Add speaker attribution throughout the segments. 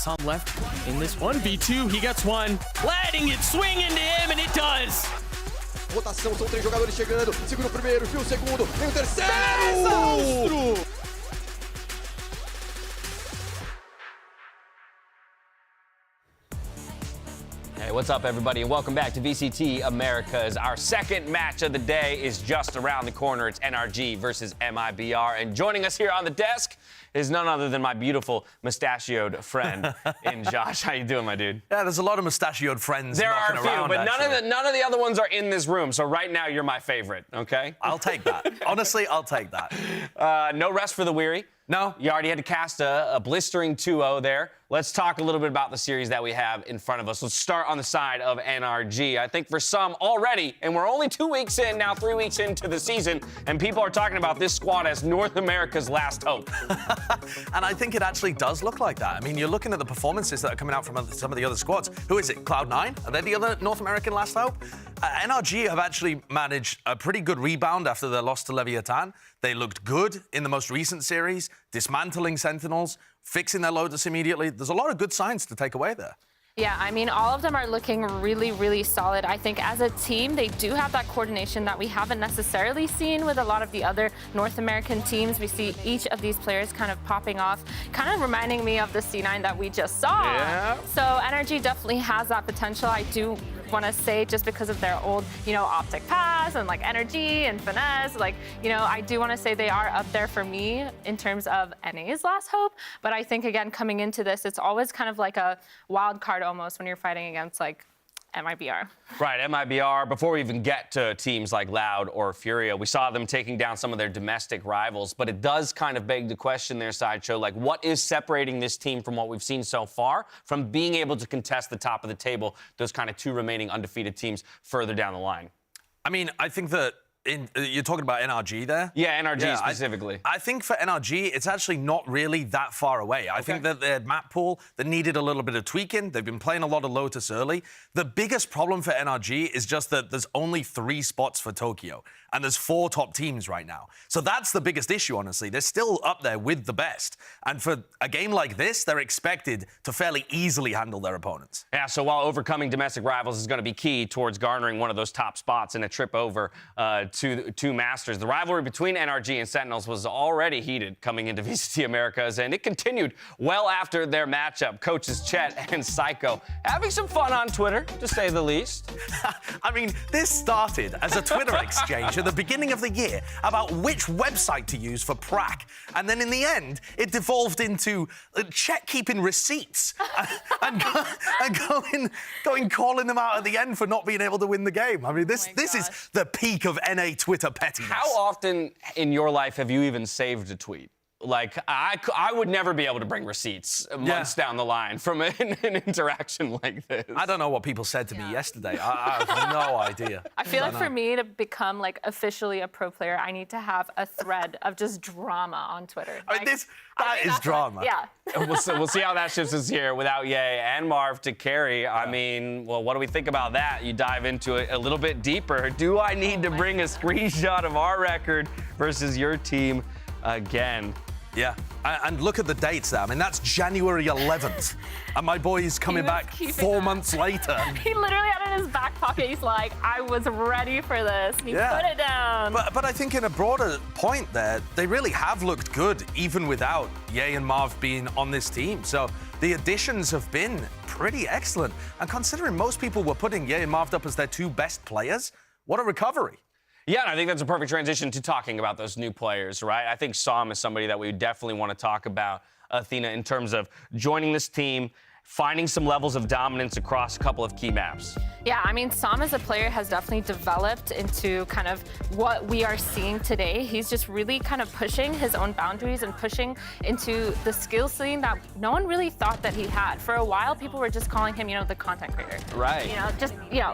Speaker 1: Some left in this 1v2. He gets one, letting it swing into him, and it does.
Speaker 2: Rotação, são 3 jogadores chegando. Segura o primeiro, fio o segundo, vem o terceiro!
Speaker 1: Monstro!
Speaker 3: Hey, what's up, everybody, and welcome back to VCT Americas. Our second match of the day is just around the corner. It's NRG versus MIBR, and joining us here on the desk is none other than my beautiful mustachioed friend in Josh. How you doing, my dude?
Speaker 4: Yeah, there's a lot of mustachioed friends.
Speaker 3: There are a few,
Speaker 4: around,
Speaker 3: but none of the other ones are in this room. So right now, you're my favorite. Okay?
Speaker 4: I'll take that. Honestly, I'll take that.
Speaker 3: No rest for the weary.
Speaker 4: No.
Speaker 3: You already had to cast a blistering 2-0 there. Let's talk a little bit about the series that we have in front of us. Let's start on the side of NRG. I think for some already, and we're only 2 weeks in now, 3 weeks into the season, and people are talking about this squad as North America's last hope.
Speaker 4: And I think it actually does look like that. I mean, you're looking at the performances that are coming out from some of the other squads. Who is it? Cloud9? Are they the other North American last hope? NRG have actually managed a pretty good rebound after their loss to Leviathan. They looked good in the most recent series, dismantling Sentinels, fixing their Lotus immediately. There's a lot of good signs to take away there.
Speaker 5: Yeah, I mean, all of them are looking really, really solid. I think as a team, they do have that coordination that we haven't necessarily seen with a lot of the other North American teams. We see each of these players kind of popping off, kind of reminding me of the C9 that we just saw.
Speaker 3: Yeah.
Speaker 5: So NRG definitely has that potential. I do want to say, just because of their old, optic pass and like energy and finesse, I do want to say they are up there for me in terms of NA's last hope. But I think, again, coming into this, it's always kind of like a wild card almost when you're fighting against like MIBR.
Speaker 3: Right, MIBR, before we even get to teams like Loud or Furia, we saw them taking down some of their domestic rivals, but it does kind of beg the question there, Sideshow, like what is separating this team from what we've seen so far from being able to contest the top of the table, those kind of 2 remaining undefeated teams further down the line?
Speaker 4: I mean, I think that you're talking about NRG there?
Speaker 3: Yeah, NRG specifically.
Speaker 4: I think for NRG, it's actually not really that far away. I think that their map pool that needed a little bit of tweaking. They've been playing a lot of Lotus early. The biggest problem for NRG is just that there's only 3 spots for Tokyo, and there's 4 top teams right now. So that's the biggest issue, honestly. They're still up there with the best. And for a game like this, they're expected to fairly easily handle their opponents.
Speaker 3: Yeah, so while overcoming domestic rivals is going to be key towards garnering one of those top spots in a trip over to Masters, the rivalry between NRG and Sentinels was already heated coming into VCT Americas, and it continued well after their matchup. Coaches Chet and Psycho having some fun on Twitter, to say the least.
Speaker 4: I mean, this started as a Twitter exchange at the beginning of the year about which website to use for prac. And then in the end, it devolved into Chet keeping receipts and going calling them out at the end for not being able to win the game. I mean, this is the peak of NA Twitter pettiness.
Speaker 3: How often in your life have you even saved a tweet? Like, I would never be able to bring receipts months down the line from an interaction like this.
Speaker 4: I don't know what people said to me yesterday. I have no idea.
Speaker 5: I feel like for me to become like officially a pro player, I need to have a thread of just drama on Twitter.
Speaker 4: I mean, that is drama.
Speaker 5: Yeah.
Speaker 3: We'll see how that shifts us here without Ye and Marv to carry. I mean, well, what do we think about that? You dive into it a little bit deeper. Do I need to bring a screenshot of our record versus your team again?
Speaker 4: Yeah, and look at the dates there. I mean, that's January 11th. And my boy's coming back 4 months later.
Speaker 5: He literally had it in his back pocket. He's like, I was ready for this. And he put it down.
Speaker 4: But I think in a broader point there, they really have looked good, even without Ye and Marv being on this team. So the additions have been pretty excellent. And considering most people were putting Ye and Marv up as their 2 best players, what a recovery.
Speaker 3: Yeah, and I think that's a perfect transition to talking about those new players, right? I think Sam is somebody that we definitely want to talk about, Athena, in terms of joining this team, finding some levels of dominance across a couple of key maps.
Speaker 5: Yeah, I mean, Sam as a player has definitely developed into kind of what we are seeing today. He's just really kind of pushing his own boundaries and pushing into the skill ceiling that no one really thought that he had. For a while, people were just calling him, the content creator.
Speaker 3: Right.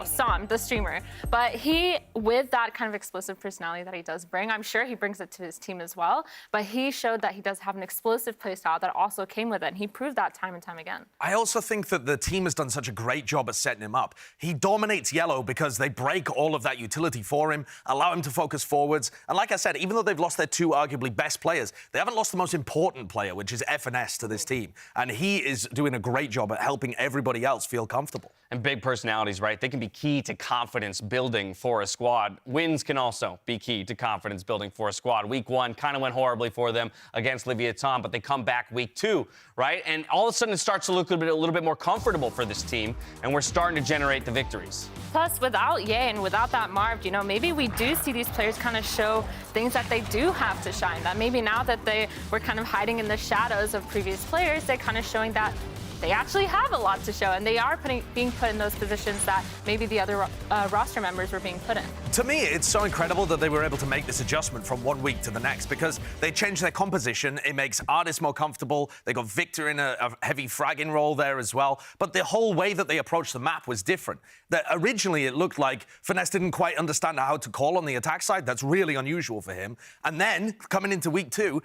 Speaker 5: Sam, the streamer. But he, with that kind of explosive personality that he does bring, I'm sure he brings it to his team as well, but he showed that he does have an explosive play style that also came with it, and he proved that time and time again.
Speaker 4: I also think that the team has done such a great job at setting him up. He dominates yellow because they break all of that utility for him, allow him to focus forwards. And like I said, even though they've lost their two arguably best players, they haven't lost the most important player, which is FNS to this team. And he is doing a great job at helping everybody else feel comfortable.
Speaker 3: And big personalities, right? They can be key to confidence building for a squad. Wins can also be key to confidence building for a squad. Week 1 kind of went horribly for them against Leviathan, but they come back week 2, right? And all of a sudden it starts to look a little bit more comfortable for this team, and we're starting to generate the victories.
Speaker 5: Plus, without Ye and without that Marv, you know, maybe we do see these players kind of show things that they do have to shine. That maybe now that they were kind of hiding in the shadows of previous players, they're kind of showing that they actually have a lot to show, and they are being put in those positions that maybe the other roster members were being put in.
Speaker 4: To me, it's so incredible that they were able to make this adjustment from one week to the next, because they changed their composition. It makes artists more comfortable. They got Victor in a heavy fragging role there as well. But the whole way that they approached the map was different. That originally it looked like Finesse didn't quite understand how to call on the attack side. That's really unusual for him. And then coming into week 2,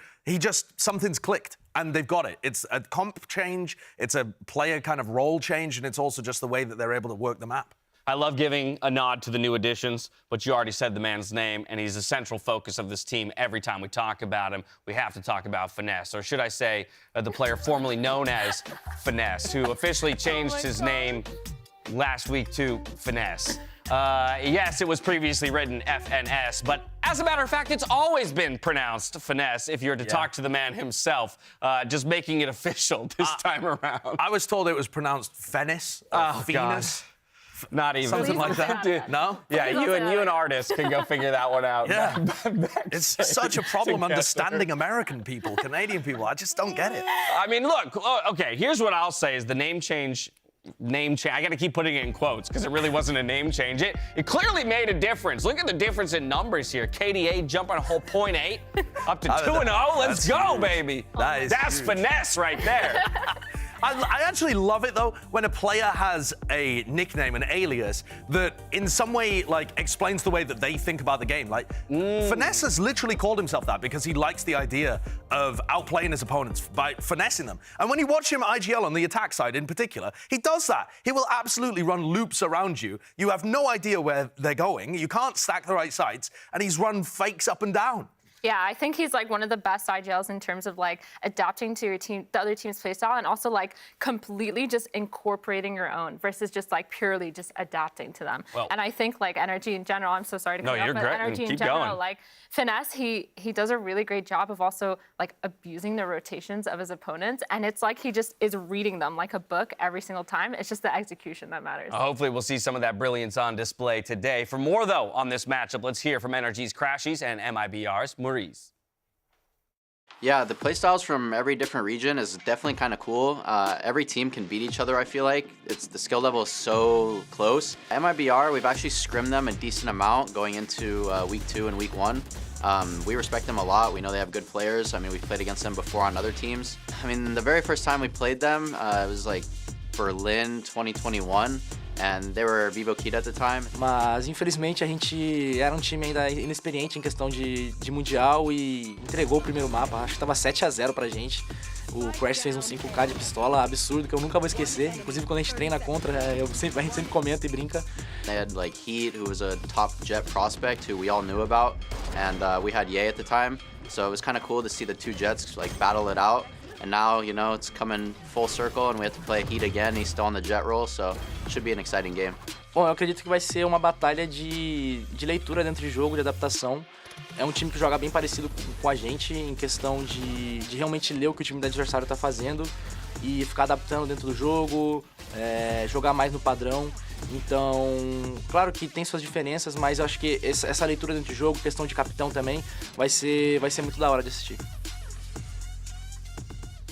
Speaker 4: something's clicked. And they've got it. It's a comp change, it's a player kind of role change, and it's also just the way that they're able to work the map.
Speaker 3: I love giving a nod to the new additions, but you already said the man's name, and he's a central focus of this team. Every time we talk about him, we have to talk about Finesse, or should I say the player formerly known as Finesse, who officially changed his name last week to Finesse. Yes, it was previously written FNS, but as a matter of fact, it's always been pronounced Finesse if you're to talk to the man himself, just making it official this time around.
Speaker 4: I was told it was pronounced Fennis. Venus.
Speaker 3: Not even.
Speaker 4: Something like that.
Speaker 3: Dude,
Speaker 4: no?
Speaker 3: Yeah, you and artists can go figure that one out.
Speaker 4: Yeah. It's such a problem understanding American people, Canadian people. I just don't get it.
Speaker 3: I mean, look, okay, here's what I'll say is the name change, I got to keep putting it in quotes because it really wasn't a name change. It clearly made a difference. Look at the difference in numbers here. KDA jumping a whole 0.8 up to 2-0. Let's go, baby. That's
Speaker 4: huge.
Speaker 3: Finesse right there.
Speaker 4: I actually love it, though, when a player has a nickname, an alias, that in some way, like, explains the way that they think about the game. Like, Finesse has literally called himself that because he likes the idea of outplaying his opponents by finessing them. And when you watch him IGL on the attack side in particular, he does that. He will absolutely run loops around you. You have no idea where they're going. You can't stack the right sides. And he's run fakes up and down.
Speaker 5: Yeah, I think he's like one of the best IGLs in terms of like adapting to your team, the other team's playstyle, and also like completely just incorporating your own versus just like purely just adapting to them.
Speaker 3: Well,
Speaker 5: and I think like NRG in general, I'm so sorry to cut you off, but NRG in general, like Finesse, he does a really great job of also like abusing the rotations of his opponents, and it's like he just is reading them like a book every single time. It's just the execution that matters.
Speaker 3: Hopefully we'll see some of that brilliance on display today. For more, though, on this matchup, let's hear from NRG's Crashies and MIBR's Maurice.
Speaker 6: Yeah, the playstyles from every different region is definitely kind of cool. Every team can beat each other, I feel like. The skill level is so close. MIBR, we've actually scrimmed them a decent amount going into week 2 and week 1. We respect them a lot. We know they have good players. I mean, we've played against them before on other teams. I mean, the very first time we played them, it was like Berlin 2021. And they were Vivo Kid at the time.
Speaker 7: Mas, infelizmente, a gente era um time ainda inexperiente em questão de mundial e entregou o primeiro mapa. Acho que tava 7-0 pra gente. O Crash fez um 5K de pistola absurdo que eu nunca vou esquecer. Inclusive, quando a gente treina contra, a gente sempre comenta e brinca.
Speaker 6: They had like Heat, who was a top jet prospect who we all knew about. And we had Ye at the time. So it was kind of cool to see the two jets like battle it out. And now, you know, it's coming full circle and we have to play Heat again. He's still on the jet roll, so it should be an exciting game.
Speaker 7: Bom, eu acredito que vai ser uma batalha de leitura dentro de jogo, de adaptação. É um time que joga bem parecido com a gente em questão de realmente ler o que o time do adversário está fazendo e ficar adaptando dentro do jogo, jogar mais no padrão. Então, claro que tem suas diferenças, mas eu acho que essa leitura dentro de jogo, questão de capitão também, vai ser muito da hora de assistir.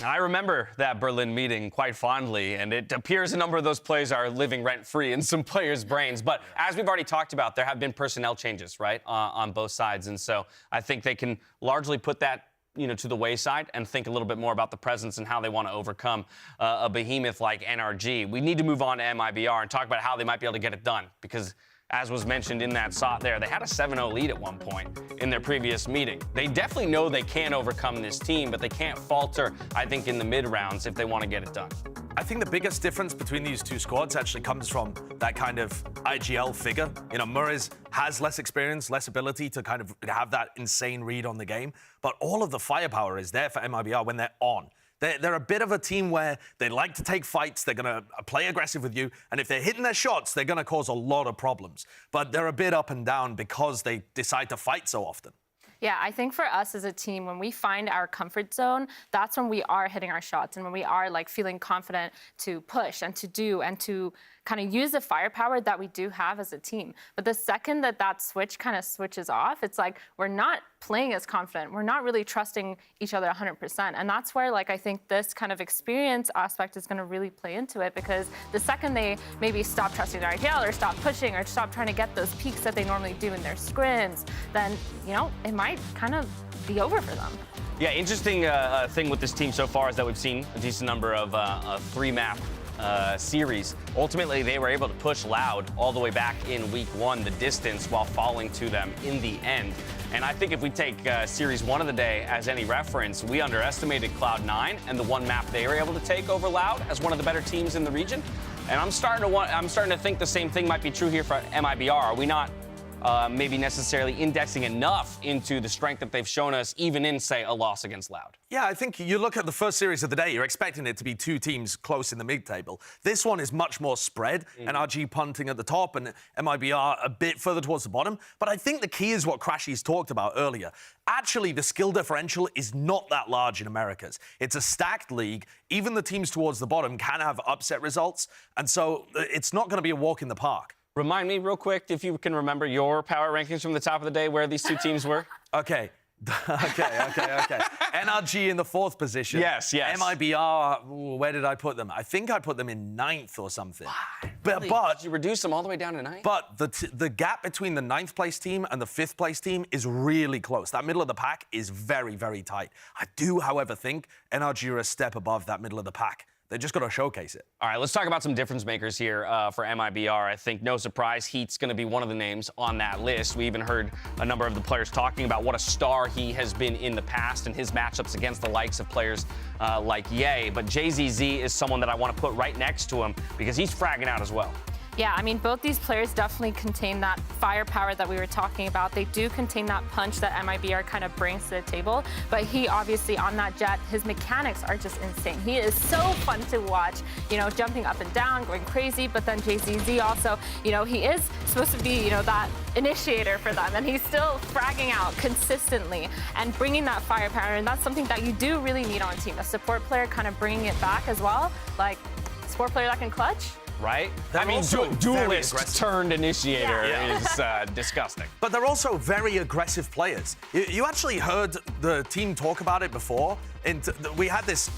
Speaker 3: I remember that Berlin meeting quite fondly, and it appears a number of those plays are living rent-free in some players' brains. But as we've already talked about, there have been personnel changes, right, on both sides. And so I think they can largely put that, you know, to the wayside and think a little bit more about the presence and how they want to overcome a behemoth like NRG. We need to move on to MIBR and talk about how they might be able to get it done, because as was mentioned in that shot there. They had a 7-0 lead at one point in their previous meeting. They definitely know they can overcome this team, but they can't falter, I think, in the mid-rounds if they want to get it done.
Speaker 4: I think the biggest difference between these two squads actually comes from that kind of IGL figure. You know, Murray's has less experience, less ability to kind of have that insane read on the game, but all of the firepower is there for MIBR when they're on. They're a bit of a team where they like to take fights, they're going to play aggressive with you, and if they're hitting their shots, they're going to cause a lot of problems. But they're a bit up and down because they decide to fight so often.
Speaker 5: Yeah, I think for us as a team, when we find our comfort zone, that's when we are hitting our shots and when we are like feeling confident to push and to do and to kind of use the firepower that we do have as a team. But the second that switch kind of switches off, it's like we're not playing as confident. We're not really trusting each other 100%. And that's where like I think this kind of experience aspect is going to really play into it, because the second they maybe stop trusting their IGL or stop pushing or stop trying to get those peaks that they normally do in their scrims, then, you know, it might kind of be over for them.
Speaker 3: Yeah, interesting thing with this team so far is that we've seen a decent number of 3-map series. Ultimately, they were able to push Loud all the way back in week 1, the distance, while falling to them in the end. And I think if we take series 1 of the day as any reference, we underestimated Cloud9 and the one map they were able to take over Loud as one of the better teams in the region. And I'm starting to think the same thing might be true here for MIBR. Are we not maybe necessarily indexing enough into the strength that they've shown us, even in, say, a loss against Loud?
Speaker 4: Yeah, I think you look at the first series of the day, you're expecting it to be two teams close in the mid-table. This one is much more spread, NRG punting at the top and MIBR a bit further towards the bottom. But I think the key is what Crashy's talked about earlier. Actually, the skill differential is not that large in Americas. It's a stacked league. Even the teams towards the bottom can have upset results. And so it's not going to be a walk in the park.
Speaker 3: Remind me real quick, if you can remember your power rankings from the top of the day, where these two teams were.
Speaker 4: Okay. NRG in the 4th position.
Speaker 3: Yes.
Speaker 4: MIBR, where did I put them? I think I put them in 9th or something.
Speaker 3: But did you reduce them all the way down to 9th?
Speaker 4: But the gap between the 9th place team and the 5th place team is really close. That middle of the pack is very, very tight. I do, however, think NRG are a step above that middle of the pack. They just got to showcase it.
Speaker 3: All right, let's talk about some difference makers here for MIBR. I think, no surprise, Heat's going to be one of the names on that list. We even heard a number of the players talking about what a star he has been in the past and his matchups against the likes of players like Ye. But JZZ is someone that I want to put right next to him because he's fragging out as well.
Speaker 5: Yeah, I mean, both these players definitely contain that firepower that we were talking about. They do contain that punch that MIBR kind of brings to the table. But he obviously, on that jet, his mechanics are just insane. He is so fun to watch, you know, jumping up and down, going crazy. But then JZZ also, you know, he is supposed to be, you know, that initiator for them. And he's still fragging out consistently and bringing that firepower. And that's something that you do really need on a team. A support player kind of bringing it back as well. Like, support player that can clutch.
Speaker 3: Right?
Speaker 4: They're
Speaker 3: I mean, duelist turned initiator is disgusting.
Speaker 4: But they're also very aggressive players. You actually heard the team talk about it before. We had this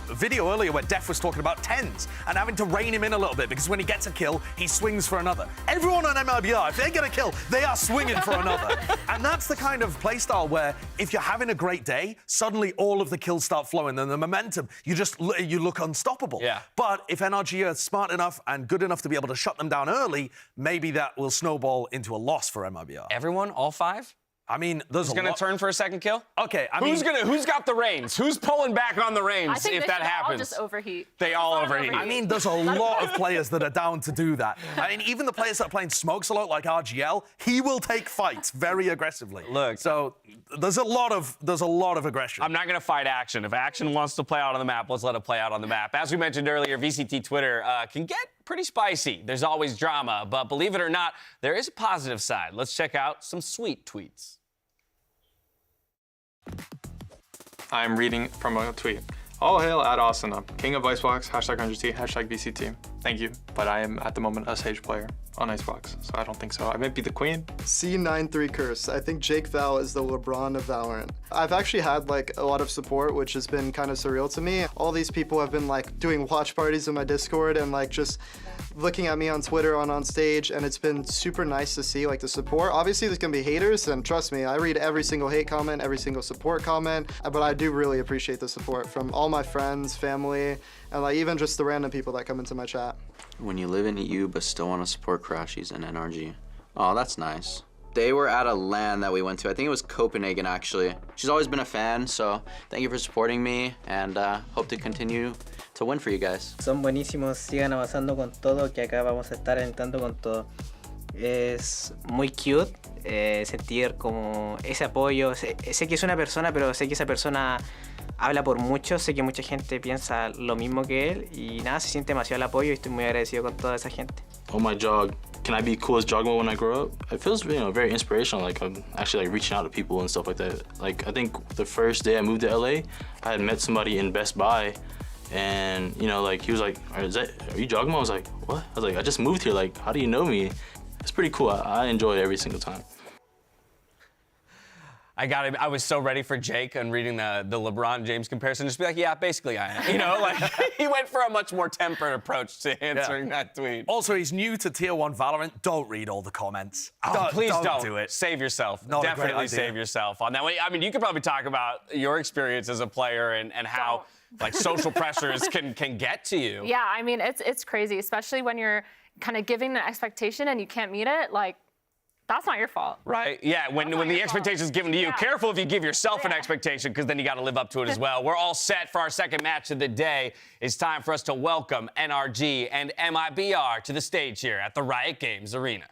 Speaker 4: video earlier where Def was talking about 10s and having to rein him in a little bit because when he gets a kill, he swings for another. Everyone on MIBR, if they get a kill, they are swinging for another. And that's the kind of playstyle where if you're having a great day, suddenly all of the kills start flowing and the momentum, you look unstoppable.
Speaker 3: Yeah.
Speaker 4: But if NRG are smart enough and good enough to be able to shut them down early, maybe that will snowball into a loss for MIBR.
Speaker 3: Everyone, all 5?
Speaker 4: I mean, there's
Speaker 3: Who's going to turn for a second kill?
Speaker 4: Okay,
Speaker 3: who's got the reins? Who's pulling back on the reins
Speaker 5: I think
Speaker 3: if that happens?
Speaker 5: All just overheat.
Speaker 3: They all overheat.
Speaker 4: I mean, there's a lot of players that are down to do that. I mean, even the players that are playing smokes a lot, like RGL, he will take fights very aggressively.
Speaker 3: Look,
Speaker 4: so there's a lot of aggression.
Speaker 3: I'm not going to fight Action. If Action wants to play out on the map, let's let it play out on the map. As we mentioned earlier, VCT Twitter can get pretty spicy. There's always drama, but believe it or not, there is a positive side. Let's check out some sweet tweets.
Speaker 8: I'm reading from a tweet. All hail at Asuna, king of Icebox, #100T, #VCT. Thank you, but I am at the moment a Sage player on Icebox, so I don't think so. I might be the queen.
Speaker 9: C93 Curse. I think Jake Val is the LeBron of Valorant. I've actually had like a lot of support, which has been kind of surreal to me. All these people have been like doing watch parties in my Discord and like just looking at me on Twitter on stage, and it's been super nice to see like the support. Obviously there's gonna be haters, and trust me, I read every single hate comment, every single support comment, but I do really appreciate the support from all my friends, family, and like even just the random people that come into my chat.
Speaker 6: When you live in EU but still want to support Crashies and NRG, Oh, that's nice. They were at a LAN that we went to. I think it was Copenhagen, actually. She's always been a fan, so thank you for supporting me, and hope to continue to win for you guys.
Speaker 10: Son buenísimos, sigan avanzando con todo, que acá vamos a estar alentando con todo. Es muy cute sentir como ese apoyo. Sé que es una persona, pero sé que esa persona habla por muchos. Sé que mucha gente piensa lo mismo que él y nada, se siente demasiado el apoyo y estoy muy agradecido con toda esa gente.
Speaker 11: On my jog, can I be cool as Jogmo when I grow up? It feels, very inspirational. Like I'm actually reaching out to people and stuff like that. Like I think the first day I moved to LA, I had met somebody in Best Buy, and like he was like, "Are you Jogmo?" I was like, "What?" I was like, "I just moved here. Like, how do you know me?" It's pretty cool. I enjoy it every single time.
Speaker 3: I was so ready for Jake and reading the LeBron James comparison. Just be like, yeah, basically I am. Like he went for a much more tempered approach to answering that tweet.
Speaker 4: Also, he's new to Tier 1 Valorant. Don't read all the comments.
Speaker 3: Please don't
Speaker 4: do it.
Speaker 3: Save yourself.
Speaker 4: Not
Speaker 3: Definitely save yourself on that way. I mean, you could probably talk about your experience as a player and how like social pressures can get to you.
Speaker 5: Yeah, I mean, it's crazy, especially when you're kind of giving an expectation and you can't meet it. Like, that's not your fault.
Speaker 3: Right, yeah, when the expectation is given to you, careful if you give yourself an expectation, because then you got to live up to it as well. We're all set for our second match of the day. It's time for us to welcome NRG and MIBR to the stage here at the Riot Games Arena.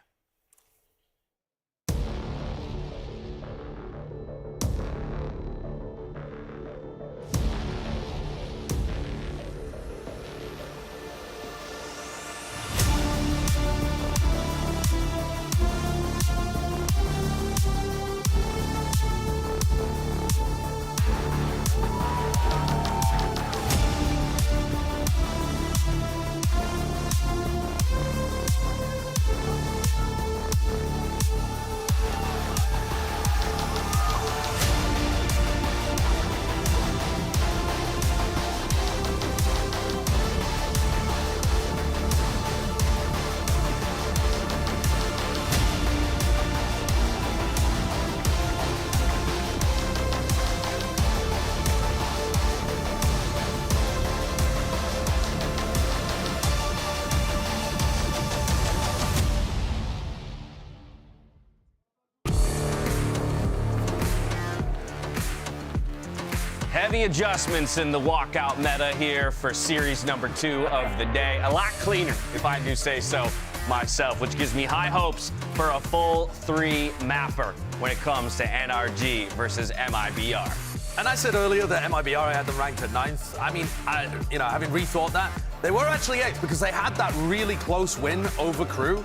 Speaker 3: Heavy adjustments in the walkout meta here for series number 2 of the day. A lot cleaner, if I do say so myself, which gives me high hopes for a full 3 mapper when it comes to NRG versus MIBR.
Speaker 4: And I said earlier that MIBR, I had them ranked at 9th. I mean, having rethought that, they were actually 8th because they had that really close win over Crew,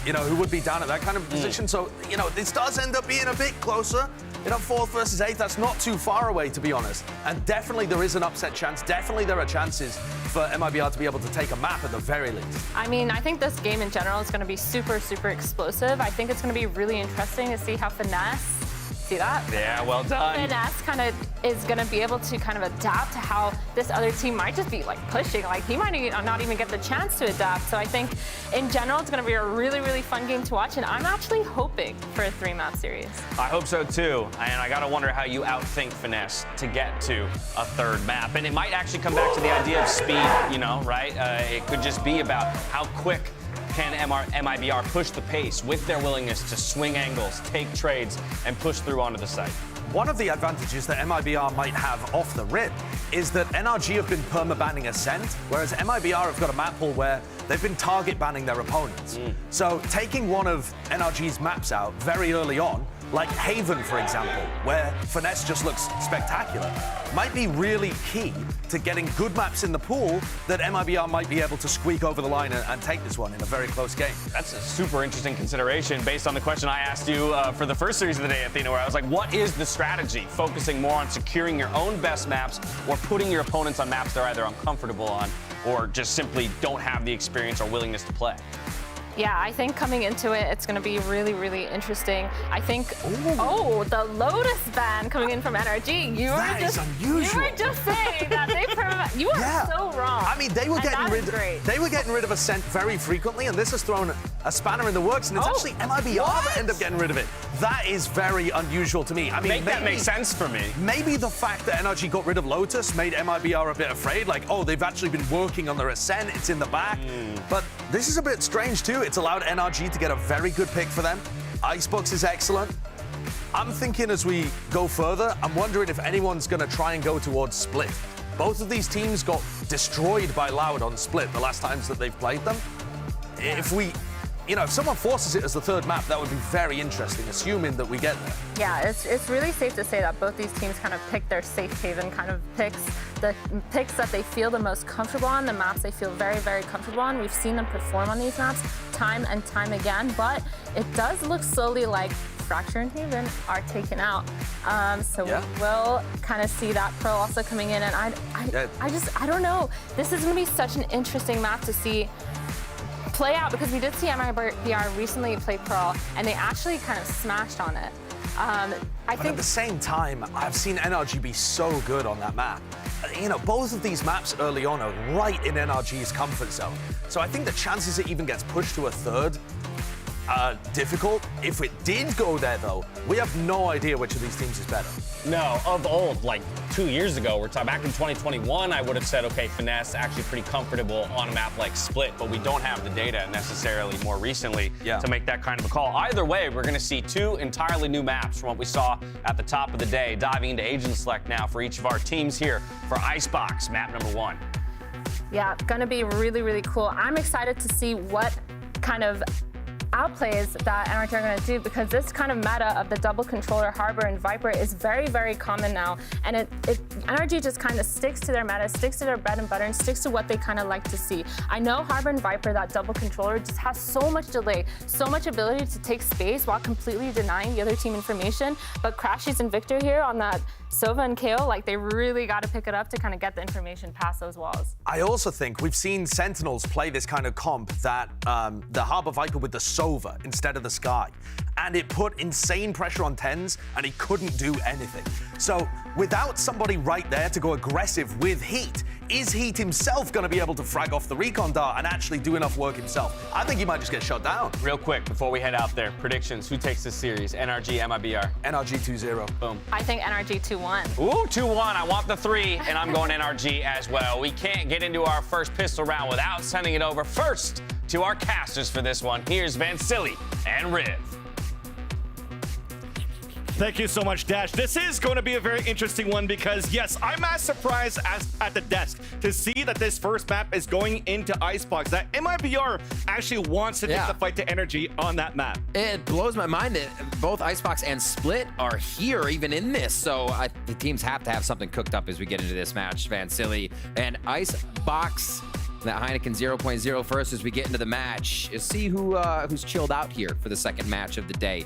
Speaker 4: who would be down at that kind of position. So, this does end up being a bit closer. 4th versus 8th, that's not too far away, to be honest. And definitely there is an upset chance. Definitely there are chances for MIBR to be able to take a map at the very least.
Speaker 5: I mean, I think this game in general is going to be super, super explosive. I think it's going to be really interesting to see how Finesse, see that?
Speaker 3: Yeah, well done.
Speaker 5: Finesse kind of is going to be able to kind of adapt to how this other team might just be like pushing. Like he might not even get the chance to adapt. So I think in general, it's going to be a really, really fun game to watch. And I'm actually hoping for a 3-map series.
Speaker 3: I hope so too. And I got to wonder how you outthink Finesse to get to a 3rd map. And it might actually come back to the idea of speed, right? It could just be about how quick can MIBR push the pace with their willingness to swing angles, take trades, and push through onto the site.
Speaker 4: One of the advantages that MIBR might have off the rip is that NRG have been perma-banning Ascent, whereas MIBR have got a map pool where they've been target banning their opponents. So taking one of NRG's maps out very early on, like Haven, for example, where Finesse just looks spectacular, might be really key to getting good maps in the pool that MIBR might be able to squeak over the line and take this one in a very close game.
Speaker 3: That's a super interesting consideration based on the question I asked you for the first series of the day, Athena, where I was like, what is the strategy? Focusing more on securing your own best maps or putting your opponents on maps they're either uncomfortable on or just simply don't have the experience or willingness to play?
Speaker 5: Yeah, I think coming into it, it's going to be really, really interesting. I think, the Lotus ban coming in from NRG.
Speaker 4: That is unusual.
Speaker 5: You were just saying that you are so wrong.
Speaker 4: I mean, they were getting rid of Ascent very frequently, and this has thrown a spanner in the works, and it's actually MIBR that end up getting rid of it. That is very unusual to me. I mean,
Speaker 3: that makes sense for me.
Speaker 4: Maybe the fact that NRG got rid of Lotus made MIBR a bit afraid, like, they've actually been working on their Ascent, it's in the back. But this is a bit strange too. 2, it's allowed NRG to get a very good pick for them. Icebox is excellent. I'm thinking as we go further, I'm wondering if anyone's going to try and go towards Split. Both of these teams got destroyed by Loud on Split the last times that they've played them. If we, if someone forces it as the third map, that would be very interesting, assuming that we get there.
Speaker 5: Yeah, it's really safe to say that both these teams kind of pick their safe haven kind of picks, the picks that they feel the most comfortable on, the maps they feel very, very comfortable on. We've seen them perform on these maps time and time again, but it does look slowly like Fracture and Haven are taken out. So we will kind of see that Pearl also coming in, and I don't know. This is going to be such an interesting map to see play out, because we did see MIBR recently play Pearl, and they actually kind of smashed on it.
Speaker 4: But at the same time, I've seen NRG be so good on that map. Both of these maps early on are right in NRG's comfort zone. So I think the chances it even gets pushed to a third are difficult. If it did go there, though, we have no idea which of these teams is better.
Speaker 3: No, of old, like 2 years ago, we're talking back in 2021, I would have said, okay, Finesse actually pretty comfortable on a map like Split, but we don't have the data necessarily more recently to make that kind of a call. Either way, we're going to see 2 entirely new maps from what we saw at the top of the day. Diving into agent select now for each of our teams here for Icebox, map number 1.
Speaker 5: Yeah, gonna be really, really cool. I'm excited to see what kind of outplays that NRG are going to do, because this kind of meta of the double controller, Harbor, and Viper is very, very common now. And NRG just kind of sticks to their meta, sticks to their bread and butter, and sticks to what they kind of like to see. I know Harbor and Viper, that double controller, just has so much delay, so much ability to take space while completely denying the other team information. But Crashies and Victor here on that Sova and KO, like, they really got to pick it up to kind of get the information past those walls.
Speaker 4: I also think we've seen Sentinels play this kind of comp, that the Harbor Viper with the Sova instead of the Sky. And it put insane pressure on Tens, and he couldn't do anything. So without somebody right there to go aggressive with Heat, is Heat himself going to be able to frag off the recon dart and actually do enough work himself? I think he might just get shut down.
Speaker 3: Real quick, before we head out there, predictions. Who takes this series? NRG, MIBR?
Speaker 4: NRG 2-0.
Speaker 3: Boom.
Speaker 5: I think NRG 2-1.
Speaker 3: Ooh, 2-1. I want the 3, and I'm going NRG as well. We can't get into our first pistol round without sending it over first to our casters for this one. Here's Vansili and Riv.
Speaker 12: Thank you so much, Dash. This is going to be a very interesting one, because, yes, I'm as surprised as at the desk to see that this first map is going into Icebox, that MIBR actually wants to take the fight to NRG on that map.
Speaker 13: It blows my mind that both Icebox and Split are here, even in this. So the teams have to have something cooked up as we get into this match. Vansili and Icebox. That Heineken 0.0 first as we get into the match. You'll see who's chilled out here for the second match of the day.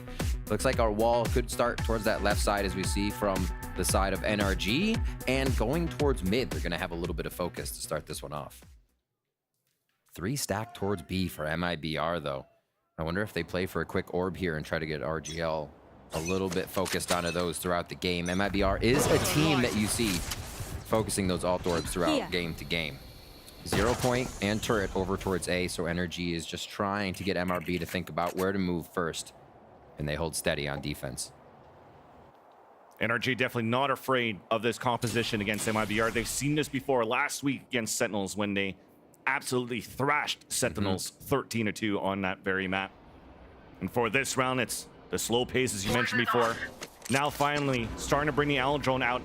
Speaker 13: Looks like our wall could start towards that left side, as we see from the side of NRG, and going towards mid. They're going to have a little bit of focus to start this one off. 3 stack towards B for MIBR, though. I wonder if they play for a quick orb here and try to get RGL a little bit focused onto those throughout the game. MIBR is a team that you see focusing those alt orbs throughout game to game. 0 point and turret over towards A, so NRG is just trying to get MRB to think about where to move first, and they hold steady on defense.
Speaker 12: NRG definitely not afraid of this composition against MIBR. They've seen this before last week against Sentinels when they absolutely thrashed Sentinels 13-2 on that very map. And for this round, it's the slow pace, as you mentioned before. Now finally starting to bring the Owl Drone out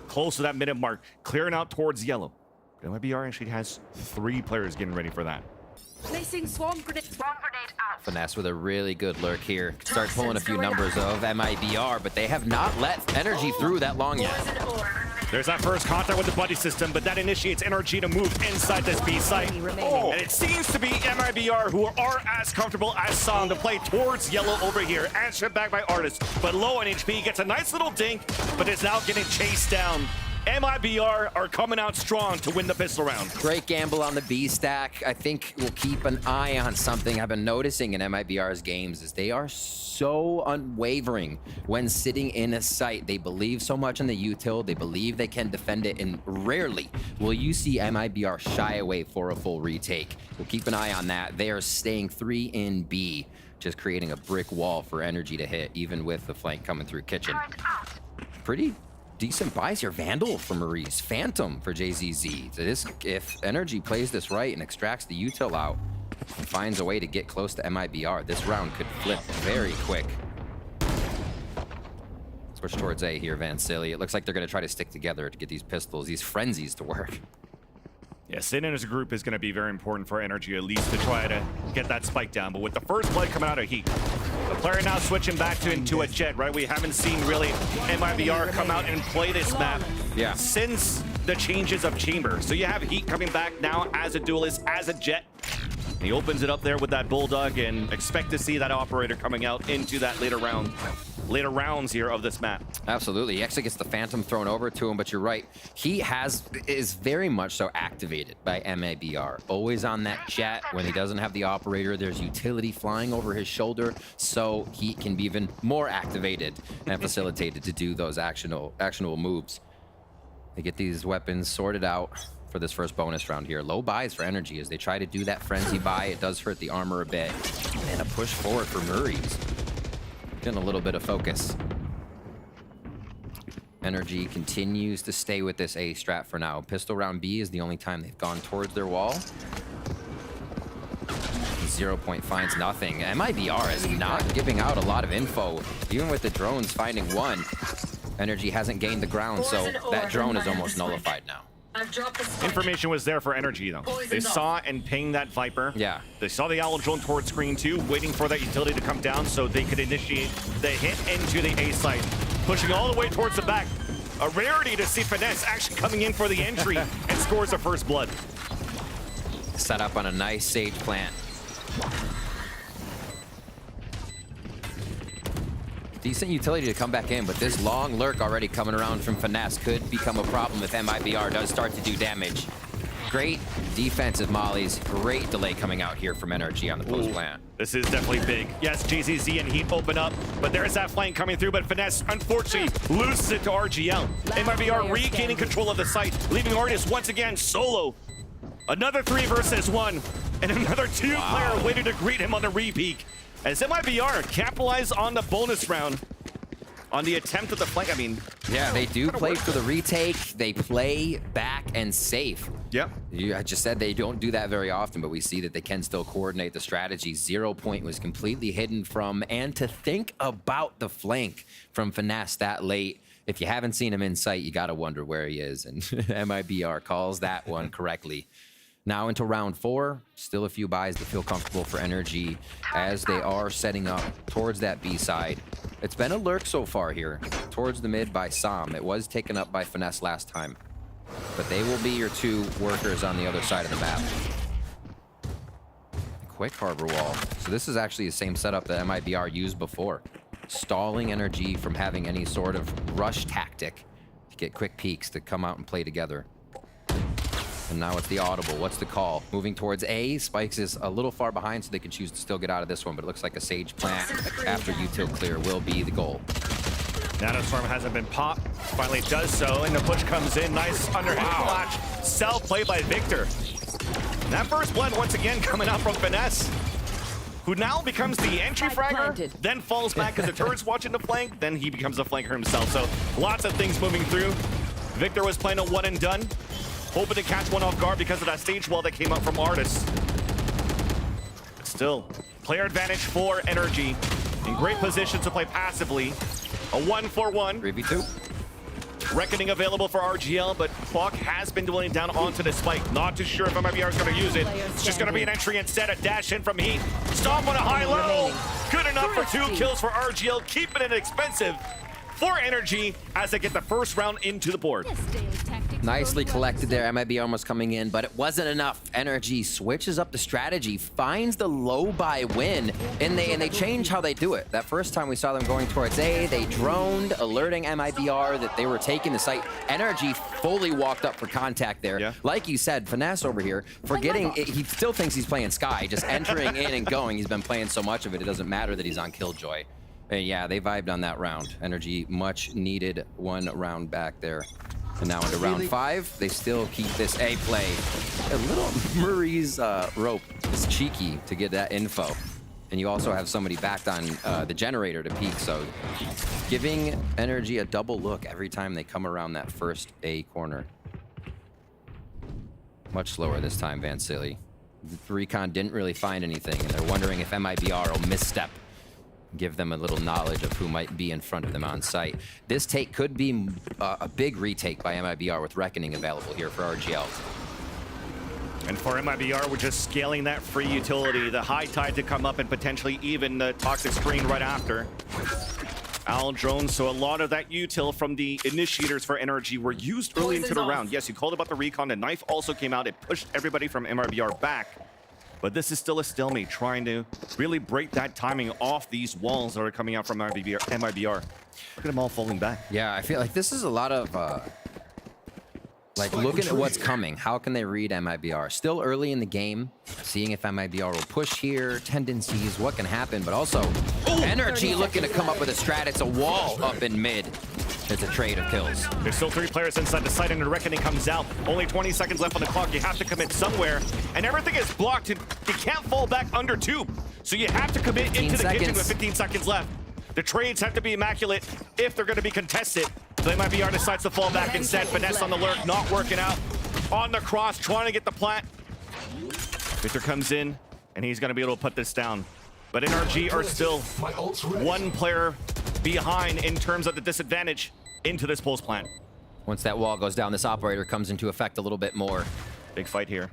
Speaker 12: close to that minute mark, clearing out towards yellow. MIBR actually has 3 players getting ready for that.
Speaker 14: Placing swarm grenade out.
Speaker 13: Finesse with a really good lurk here. Start pulling a few numbers of MIBR, but they have not let NRG through that long yet.
Speaker 12: There's that first contact with the buddy system, but that initiates NRG to move inside this B site. And it seems to be MIBR who are as comfortable as Song to play towards yellow over here. Answered back by Artist, but low on HP, gets a nice little dink, but is now getting chased down. MIBR are coming out strong to win the pistol round.
Speaker 13: Great gamble on the B stack. I think we'll keep an eye on something I've been noticing in MIBR's games is they are so unwavering when sitting in a site. They believe so much in the util. They believe they can defend it, and rarely will you see MIBR shy away for a full retake. We'll keep an eye on that. They are staying 3 in B, just creating a brick wall for NRG to hit, even with the flank coming through kitchen. Pretty decent buys here. Vandal for Maurice, Phantom for JZZ. So this, if NRG plays this right and extracts the util out, finds a way to get close to MIBR. This round could flip very quick. Switch towards A here, Vansili. It looks like they're going to try to stick together to get these pistols, these frenzies to work.
Speaker 12: Yeah, sitting as a group is going to be very important for NRG, at least to try to get that spike down. But with the first play coming out of Heat, the player now switching back into a Jet, right? We haven't seen really MIBR come out and play this map since the changes of Chamber. So you have Heat coming back now as a duelist, as a Jet. And he opens it up there with that Bulldog and expect to see that Operator coming out into that later rounds here of this map.
Speaker 13: Absolutely. He actually gets the Phantom thrown over to him, but you're right. He is very much so activated by MIBR. Always on that Jet. When he doesn't have the Operator, there's utility flying over his shoulder, so he can be even more activated and facilitated to do those actionable moves. They get these weapons sorted out for this first bonus round here. Low buys for NRG as they try to do that frenzy buy. It does hurt the armor a bit. And a push forward for Murray's. Getting a little bit of focus. NRG continues to stay with this A strat for now. Pistol round B is the only time they've gone towards their wall. 0 point finds nothing. MIBR is not giving out a lot of info. Even with the drones finding one, NRG hasn't gained the ground, so that drone is almost nullified now.
Speaker 12: Information was there for NRG, though. They saw and pinged that Viper.
Speaker 13: Yeah.
Speaker 12: They saw the Owl drone towards screen 2, waiting for that utility to come down so they could initiate the hit into the A site. Pushing all the way towards the back. A rarity to see Finesse actually coming in for the entry and scores the first blood.
Speaker 13: Set up on a nice Sage plant. Decent utility to come back in, but this long lurk already coming around from Finesse could become a problem if MIBR does start to do damage. Great defensive mollies. Great delay coming out here from NRG on the post plant.
Speaker 12: This is definitely big. Yes, JZZ and Heat open up, but there's that flank coming through, but Finesse, unfortunately, loses it to RGL. MIBR regaining control of the site, leaving Artis once again solo. Another 3 versus 1, and another 2-player waiting to greet him on the re-peak. As MIBR capitalize on the bonus round, on the attempt at the flank. I mean,
Speaker 13: yeah, they do play for the retake. They play back and safe.
Speaker 12: Yep.
Speaker 13: I just said they don't do that very often, but we see that they can still coordinate the strategy. 0 point was completely hidden from, and to think about the flank from Finesse that late. If you haven't seen him in sight, you got to wonder where he is, and MIBR calls that one correctly. Now into round 4, still a few buys that feel comfortable for NRG as they are setting up towards that B side. It's been a lurk so far here, towards the mid by Sam. It was taken up by Finesse last time, but they will be your 2 workers on the other side of the map. Quick harbor wall. So this is actually the same setup that MIBR used before, stalling NRG from having any sort of rush tactic to get quick peeks to come out and play together. And now it's the audible. What's the call? Moving towards A. Spikes is a little far behind, so they can choose to still get out of this one, but it looks like a Sage plant after util clear will be the goal.
Speaker 12: Nanostorm hasn't been popped. Finally does so, and the push comes in. Nice underhand flash. Self play by Victor. And that first blood once again coming out from Finesse, who now becomes the entry fragger, then falls back as the turret's watching the flank, then he becomes a flanker himself. So lots of things moving through. Victor was playing a one and done, hoping to catch one off guard because of that stage wall that came up from Artis. But still, player advantage for NRG. In great position to play passively. A 1-for-1.
Speaker 13: 3v2.
Speaker 12: Reckoning available for RGL, but clock has been dwindling down onto the spike. Not too sure if MIBR is going to use it. It's just going to be an entry instead. A dash in from Heat. Stomp on a high-low. Good enough for 2 kills for RGL, keeping it expensive for NRG as they get the first round into the board.
Speaker 13: Nicely collected there. MIBR almost coming in, but it wasn't enough. NRG switches up the strategy, finds the low buy win, and they change how they do it. That first time we saw them going towards A, they droned, alerting MIBR that they were taking the site. NRG fully walked up for contact there. Yeah. Like you said, Finesse over here, forgetting, he still thinks he's playing Sky, just entering in and going. He's been playing so much of it, it doesn't matter that he's on Killjoy. And yeah, they vibed on that round. NRG much needed 1 round back there. And now into round 5, they still keep this A play. A little Murray's rope is cheeky to get that info. And you also have somebody backed on the generator to peek, so giving NRG a double look every time they come around that first A corner. Much slower this time, Vansili. Recon didn't really find anything, and they're wondering if MIBR will misstep, give them a little knowledge of who might be in front of them on site. This take could be a big retake by MIBR with Reckoning available here for RGL.
Speaker 12: And for MIBR, we're just scaling that free utility, the high tide to come up, and potentially even the toxic screen right after. Owl drones, so a lot of that util from the initiators for NRG were used early into the round. Yes, you called about the recon. The knife also came out. It pushed everybody from MIBR back. But this is still a stalemate, trying to really break that timing off these walls that are coming out from MIBR. Look at them all falling back.
Speaker 13: Yeah, I feel like this is a lot of like looking at what's coming. How can they read MIBR? Still early in the game, seeing if MIBR will push here, tendencies, what can happen, but also NRG looking to come up with a strat. It's a wall up in mid. It's a trade of kills.
Speaker 12: There's still 3 players inside the site, and the Reckoning comes out. Only 20 seconds left on the clock. You have to commit somewhere, and everything is blocked. You can't fall back under 2. So you have to commit into the kitchen with 15 seconds left. The trades have to be immaculate if they're going to be contested. So MIBR decides to fall back instead. Finesse on the lurk, not working out. On the cross, trying to get the plant. Victor comes in, and he's going to be able to put this down. But NRG are still 1 player behind in terms of the disadvantage into this pulse plant.
Speaker 13: Once that wall goes down, this operator comes into effect a little bit more.
Speaker 12: Big fight here.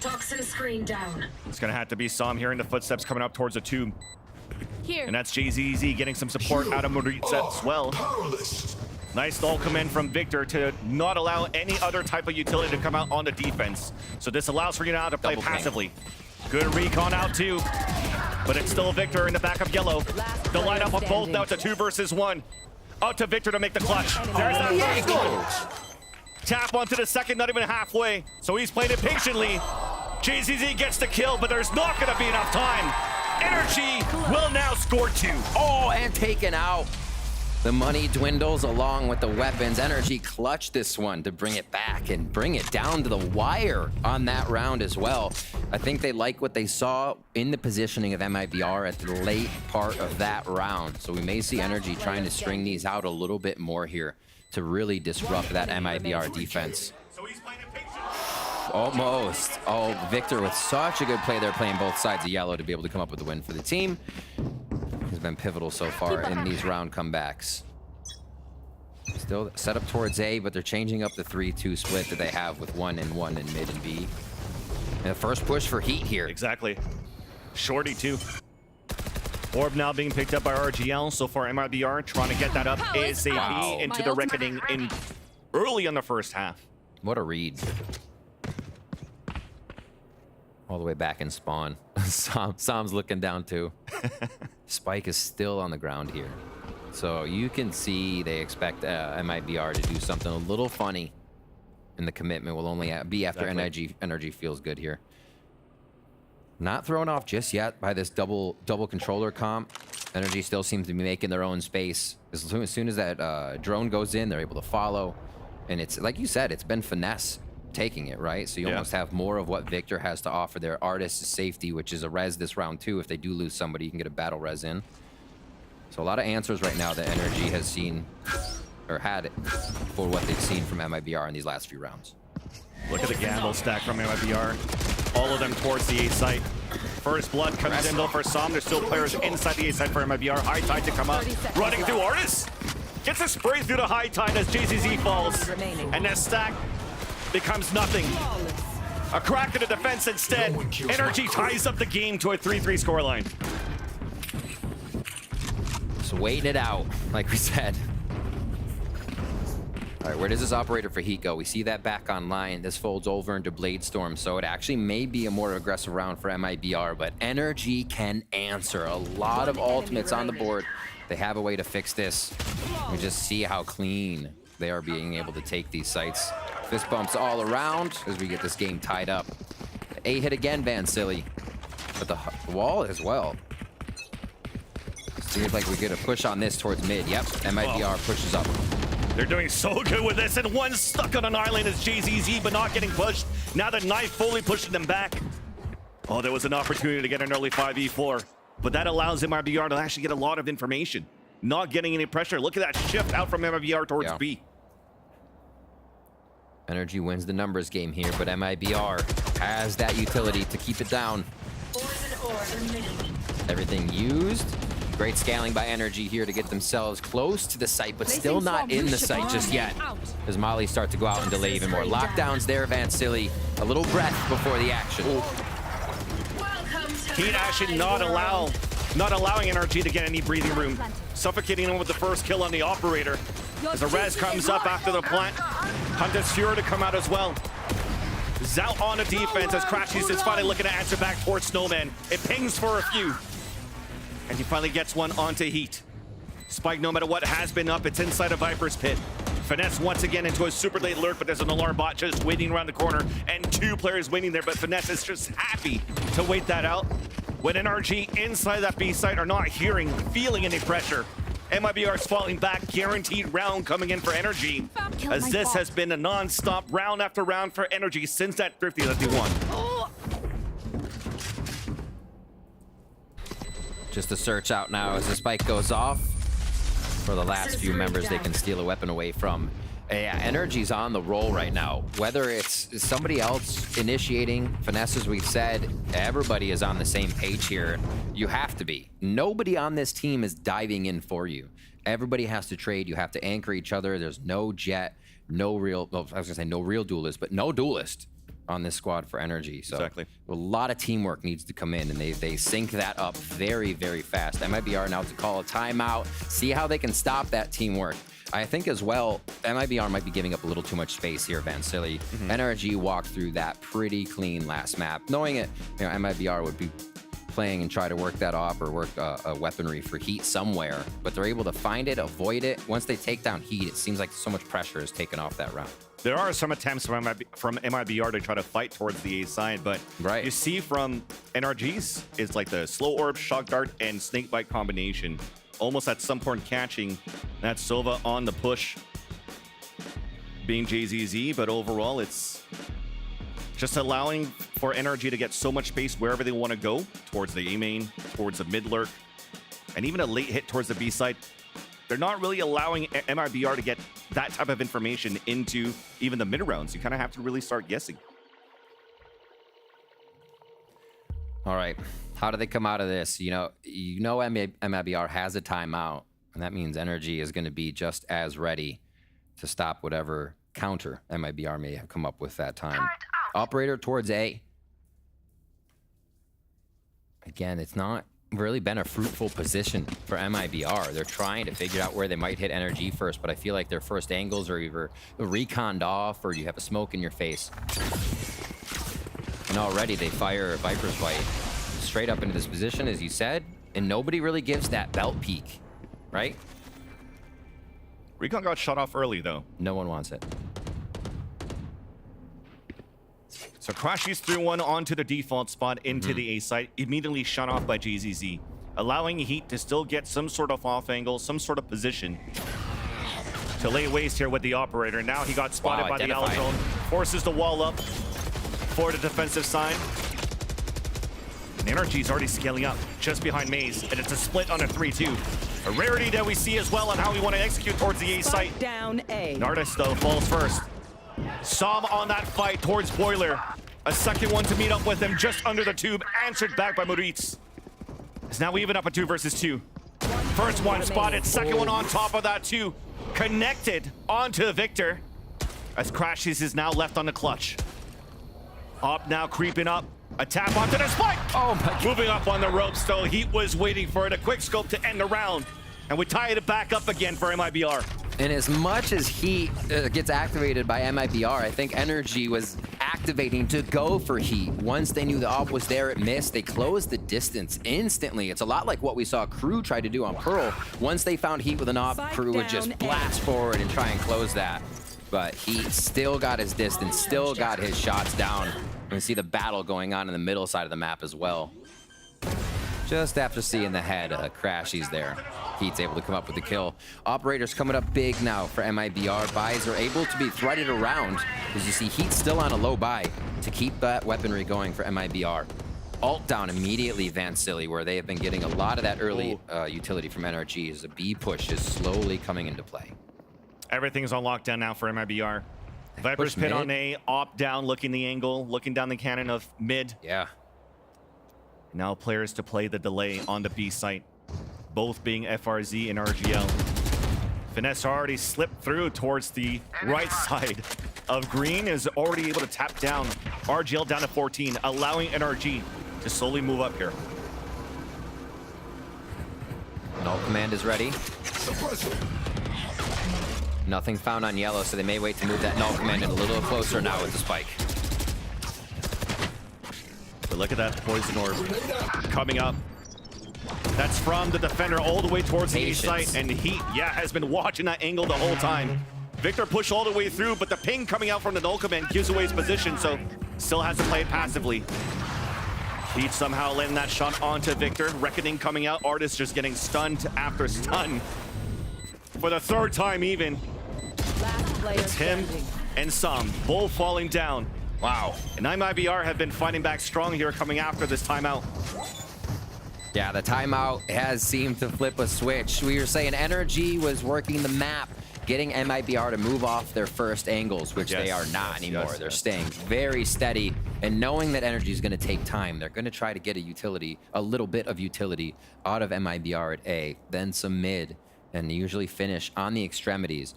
Speaker 14: Toxin screen down.
Speaker 12: It's going to have to be Sam hearing the footsteps coming up towards the tube.
Speaker 14: Here.
Speaker 12: And that's JZZ getting some support out of Maritza as well. Nice stall command from Victor to not allow any other type of utility to come out on the defense. So this allows for you now to play passively. Good recon out too. But it's still Victor in the back of yellow. The lineup of both now. It's a 2 versus 1. Out to Victor to make the clutch. There's that first goal. Tap onto the second, not even halfway. So he's playing it patiently. JZZ gets the kill, but there's not going to be enough time. NRG will now score 2.
Speaker 13: Oh, and taken out. The money dwindles along with the weapons. NRG clutched this one to bring it back and bring it down to the wire on that round as well. I think they like what they saw in the positioning of MIBR at the late part of that round. So we may see NRG trying to string these out a little bit more here to really disrupt that MIBR defense. Almost. Oh, Victor with such a good play there, playing both sides of yellow to be able to come up with the win for the team. Has been pivotal so far in these round comebacks. Still set up towards A, but they're changing up the 3-2 split that they have with 1 and 1 in mid and B. And the first push for Heat here.
Speaker 12: Exactly. Shorty too. Orb now being picked up by RGL. So far MIBR trying to get that up ASAP into the Reckoning in early in the first half.
Speaker 13: What a read. All the way back in spawn. Sam's looking down too. Spike is still on the ground here. So you can see they expect MIBR to do something a little funny. And the commitment will only be after NRG feels good here. Not thrown off just yet by this double controller comp. NRG still seems to be making their own space. As soon as that drone goes in, they're able to follow. And it's, like you said, it's been finesse taking it, right? So you almost have more of what Victor has to offer there. Artist's safety, which is a res this round too. If they do lose somebody, you can get a battle res in. So a lot of answers right now that NRG has seen, or had, for what they've seen from MIBR in these last few rounds.
Speaker 12: Look at the gamble stack from MIBR. All of them towards the A site. First blood comes in though for Sam. There's still players inside the A site for MIBR. High tide to come up. Running through Artist. Gets a spray through the high tide as JZZ falls. And that stack becomes nothing. A crack in the defense instead. NRG ties up the game to a 3-3 scoreline.
Speaker 13: Just waiting it out, like we said. All right, where does this operator for Heat go? We see that back online. This folds over into Bladestorm, so it actually may be a more aggressive round for MIBR, but NRG can answer. A lot of ultimates on the board. They have a way to fix this. We just see how clean they are being able to take these sites. Fist bumps all around as we get this game tied up. A hit again, Van Silly. But the wall as well. Seems like we get a push on this towards mid. Yep, MIBR pushes up.
Speaker 12: They're doing so good with this, and one stuck on an island is JZZ, but not getting pushed. Now the knife fully pushing them back. Oh, there was an opportunity to get an early 5v4, but that allows MIBR to actually get a lot of information. Not getting any pressure. Look at that shift out from MIBR towards B.
Speaker 13: NRG wins the numbers game here, but MIBR has that utility to keep it down. Everything used. Great scaling by NRG here to get themselves close to the site, but still not in the site just yet. As Molly start to go out and delay even more. Lockdowns there, Vansili. A little breath before the action.
Speaker 12: Heat actually not allowing NRG to get any breathing room. Suffocating him with the first kill on the operator. As a res comes up after the plant. Hunter's Fury to come out as well. Zout on the defense as Crashies is finally looking to answer back towards Snowman. It pings for a few. And he finally gets one onto Heat. Spike, no matter what, has been up. It's inside a Viper's pit. Finesse once again into a super late lurk, but there's an alarm bot just waiting around the corner and 2 players waiting there, but Finesse is just happy to wait that out. When NRG inside that B site are not feeling any pressure. MIBR's falling back, guaranteed round coming in for NRG, as this has been a non-stop round after round for NRG since that Thrifty that they won.
Speaker 13: Just a search out now as the spike goes off. For the last few members they can steal a weapon away from. Yeah, NRG's on the roll right now. Whether it's somebody else initiating, Finesse, as we've said, everybody is on the same page here. You have to be. Nobody on this team is diving in for you. Everybody has to trade. You have to anchor each other. There's no Jet, no real, well, I was gonna say no real duelist, but no duelist on this squad for NRG. So
Speaker 12: exactly.
Speaker 13: A lot of teamwork needs to come in, and they sync that up very, very fast. MIBR now to call a timeout, see how they can stop that teamwork. I think as well, MIBR might be giving up a little too much space here, Vansili. NRG walked through that pretty clean last map, knowing it, MIBR would be playing and try to work that off or work a weaponry for Heat somewhere, but they're able to find it, avoid it. Once they take down Heat, it seems like so much pressure is taken off that round.
Speaker 12: There are some attempts from MIBR to try to fight towards the A side, but you see from NRG's is like the slow orb, shock dart, and snake bite combination. Almost at some point catching that Sova on the push being JZZ, but overall it's just allowing for NRG to get so much space wherever they want to go, towards the A main, towards the mid lurk, and even a late hit towards the B side. They're not really allowing MIBR to get that type of information into even the mid rounds. You kind of have to really start guessing.
Speaker 13: All right, how do they come out of this? You know, MIBR has a timeout, and that means NRG is going to be just as ready to stop whatever counter MIBR may have come up with that time. Operator towards A. Again, it's not really been a fruitful position for MIBR. They're trying to figure out where they might hit NRG first, but I feel like their first angles are either reconned off or you have a smoke in your face. And already they fire Viper's Bite straight up into this position, as you said, and nobody really gives that belt peek, right?
Speaker 12: Recon got shot off early, though.
Speaker 13: No one wants it.
Speaker 12: So Crashies threw one onto the default spot into the A site, immediately shut off by JZZ, allowing Heat to still get some sort of off angle, some sort of position to lay waste here with the operator. Now he got spotted by the L zone, forces the wall up for the defensive side. And NRG's already scaling up just behind Maze, and it's a split on a 3-2. A rarity that we see as well on how we want to execute towards the A site.
Speaker 15: Down A.
Speaker 12: Nardis, though, falls first. Som on that fight towards Boiler. A second one to meet up with him just under the tube, answered back by Moritz. It's now even up at 2 versus 2. First one spotted, second one on top of that too. Connected onto Victor, as Crashies is now left on the clutch. Up now, creeping up. A tap onto the spike!
Speaker 13: Oh my God.
Speaker 12: Moving up on the ropes though. Heat was waiting for it. A quick scope to end the round. And we tie it back up again for MIBR.
Speaker 13: And as much as Heat gets activated by MIBR, I think NRG was activating to go for Heat. Once they knew the op was there, it missed. They closed the distance instantly. It's a lot like what we saw Crew try to do on Pearl. Once they found Heat with an op, Crew would just blast forward and try and close that. But Heat still got his distance, still got his shots down. You can see the battle going on in the middle side of the map as well. Just after seeing the head, Crashies there. Heat's able to come up with the kill. Operators coming up big now for MIBR. Buys are able to be threaded around, as you see Heat still on a low buy to keep that weaponry going for MIBR. Ult down immediately, Vansili, where they have been getting a lot of that early utility from NRG, as the B push is slowly coming into play.
Speaker 12: Everything's on lockdown now for MIBR. Viper's
Speaker 13: Push
Speaker 12: pin
Speaker 13: mid.
Speaker 12: on A, op down, looking the angle, looking down the cannon of mid.
Speaker 13: Yeah.
Speaker 12: Now players to play the delay on the B site, both being FRZ and RGL. Finesse already slipped through towards the right side of green, is already able to tap down RGL down to 14, allowing NRG to slowly move up here.
Speaker 13: Null command is ready. Nothing found on yellow, so they may wait to move that null command in a little closer now with the spike.
Speaker 12: But look at that poison orb coming up. That's from the defender all the way towards the A site, and Heat, yeah, has been watching that angle the whole time. Victor pushed all the way through, but the ping coming out from the null command gives away his position, so still has to play it passively. Heat somehow letting that shot onto Victor. Reckoning coming out. Artist just getting stunned after stun. For the third time even. It's him and Sam both falling down. Wow. And MIBR have been fighting back strong here coming after this timeout.
Speaker 13: Yeah, the timeout has seemed to flip a switch. We were saying NRG was working the map, getting MIBR to move off their first angles, which they are not anymore. They're staying very steady, and knowing that NRG is going to take time, they're going to try to get a little bit of utility out of MIBR at A, then some mid, and usually finish on the extremities.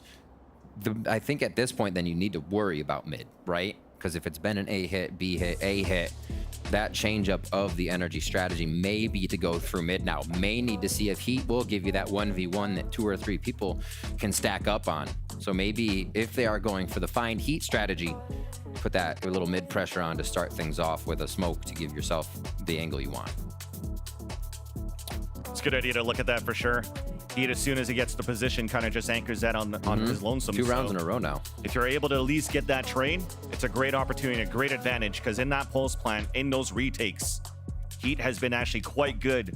Speaker 13: I think at this point, then you need to worry about mid, right? Because if it's been an A hit, B hit, A hit, that change-up of the NRG strategy may be to go through mid now. May need to see if Heat will give you that 1v1 that 2 or 3 people can stack up on. So maybe if they are going for the find Heat strategy, put that a little mid pressure on to start things off with a smoke to give yourself the angle you want.
Speaker 12: It's a good idea to look at that for sure. Heat, as soon as he gets the position, kind of just anchors that on his lonesome.
Speaker 13: 2 rounds in a row now.
Speaker 12: If you're able to at least get that trade, it's a great opportunity, a great advantage, because in that pulse plant, in those retakes, Heat has been actually quite good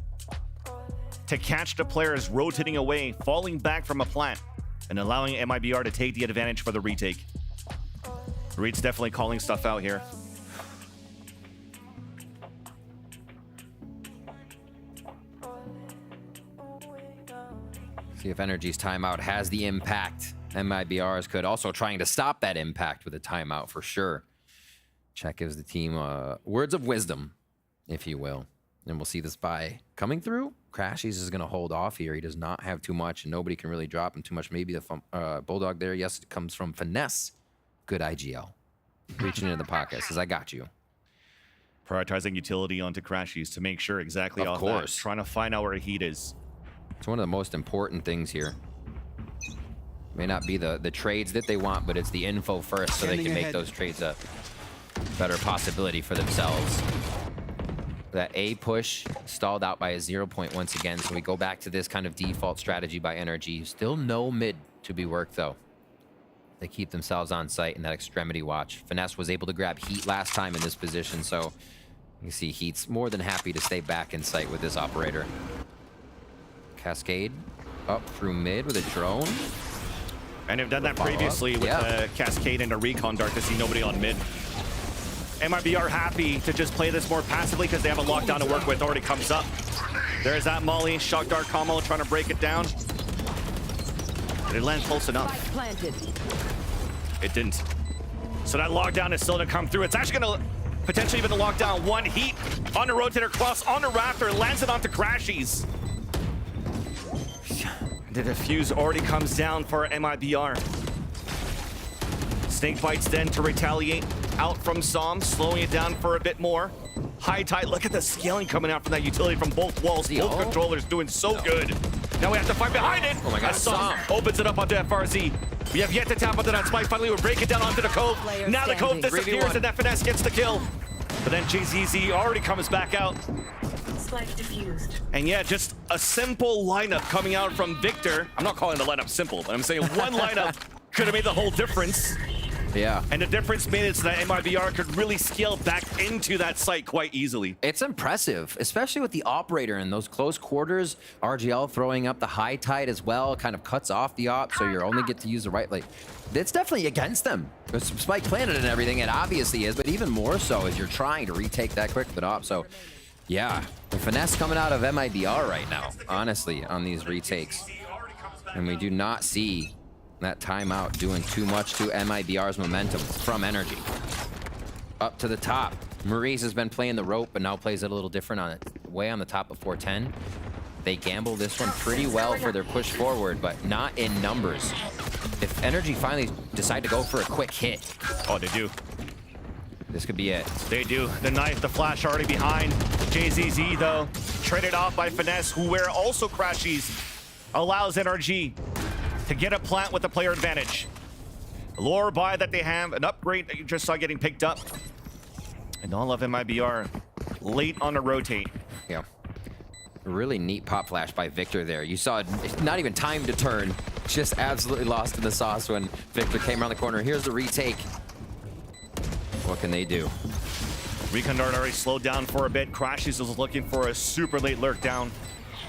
Speaker 12: to catch the players rotating away, falling back from a plant, and allowing MIBR to take the advantage for the retake. Reed's definitely calling stuff out here.
Speaker 13: See if NRG's timeout has the impact. MIBR's could also trying to stop that impact with a timeout for sure. Check gives the team words of wisdom, if you will. And we'll see this buy coming through. Crashies is going to hold off here. He does not have too much, and nobody can really drop him too much. Maybe the Bulldog there. Yes, it comes from Finesse. Good IGL. Reaching into the pocket. Says, I got you.
Speaker 12: Prioritizing utility onto Crashies to make sure exactly off that. Trying to find out where Heat is.
Speaker 13: It's one of the most important things here. May not be the trades that they want, but it's the info first so they can make those trades a better possibility for themselves. That A push stalled out by a 0 point once again, so we go back to this kind of default strategy by NRG. Still no mid to be worked, though. They keep themselves on site in that extremity watch. Finesse was able to grab Heat last time in this position, so you see Heat's more than happy to stay back in sight with this operator. Cascade up through mid with a drone.
Speaker 12: And they've done that previously with the Cascade and a Recon Dart to see nobody on mid. MIBR happy to just play this more passively because they have a lockdown to work with. Already comes up. There's that Molly. Shock Dart combo trying to break it down. Did it land close enough? It didn't. So that lockdown is still to come through. It's actually going to potentially even the lockdown. One Heat on the rotator cross on the Raptor. Lands it onto Crashies. The defuse already comes down for MIBR. Snake bites then to retaliate out from Som, slowing it down for a bit more. High tide, look at the scaling coming out from that utility from both walls. Both controllers doing so good. Now we have to fight behind it.
Speaker 13: Oh my God,
Speaker 12: as Som opens it up onto FRZ. We have yet to tap onto that spike. Finally, we'll break it down onto the Cove. Now the Cove disappears and that Finesse gets the kill. But then JZZ already comes back out. And yeah, just a simple lineup coming out from Victor. I'm not calling the lineup simple, but I'm saying one lineup could have made the whole difference.
Speaker 13: Yeah.
Speaker 12: And the difference made it so that MIBR could really scale back into that site quite easily.
Speaker 13: It's impressive, especially with the operator in those close quarters. RGL throwing up the high tide as well, kind of cuts off the op, so you only get to use the right lane. It's definitely against them. There's some Spike planted and everything, it obviously is, but even more so as you're trying to retake that quick with op. So yeah, the finesse coming out of MIBR right now, honestly, on these retakes. And we do not see That timeout doing too much to MIBR's momentum from NRG. Up to the top. Maurice has been playing the rope, but now plays it a little different on it. Way on the top of 410. They gamble this one pretty well for their push forward, but not in numbers. If NRG finally decide to go for a quick hit.
Speaker 12: Oh, they do.
Speaker 13: This could be it.
Speaker 12: They do. The knife, the flash already behind. JZZ, though, traded off by Finesse, who where also crashes, allows NRG to get a plant with the player advantage. Lure by that they have, an upgrade that you just saw getting picked up. And all of MIBR late on a rotate.
Speaker 13: Yeah. A really neat pop flash by Victor there. You saw not even time to turn. Just absolutely lost in the sauce when Victor came around the corner. Here's the retake. What can they do?
Speaker 12: Recon Dart already slowed down for a bit. Crashes is looking for a super late lurk down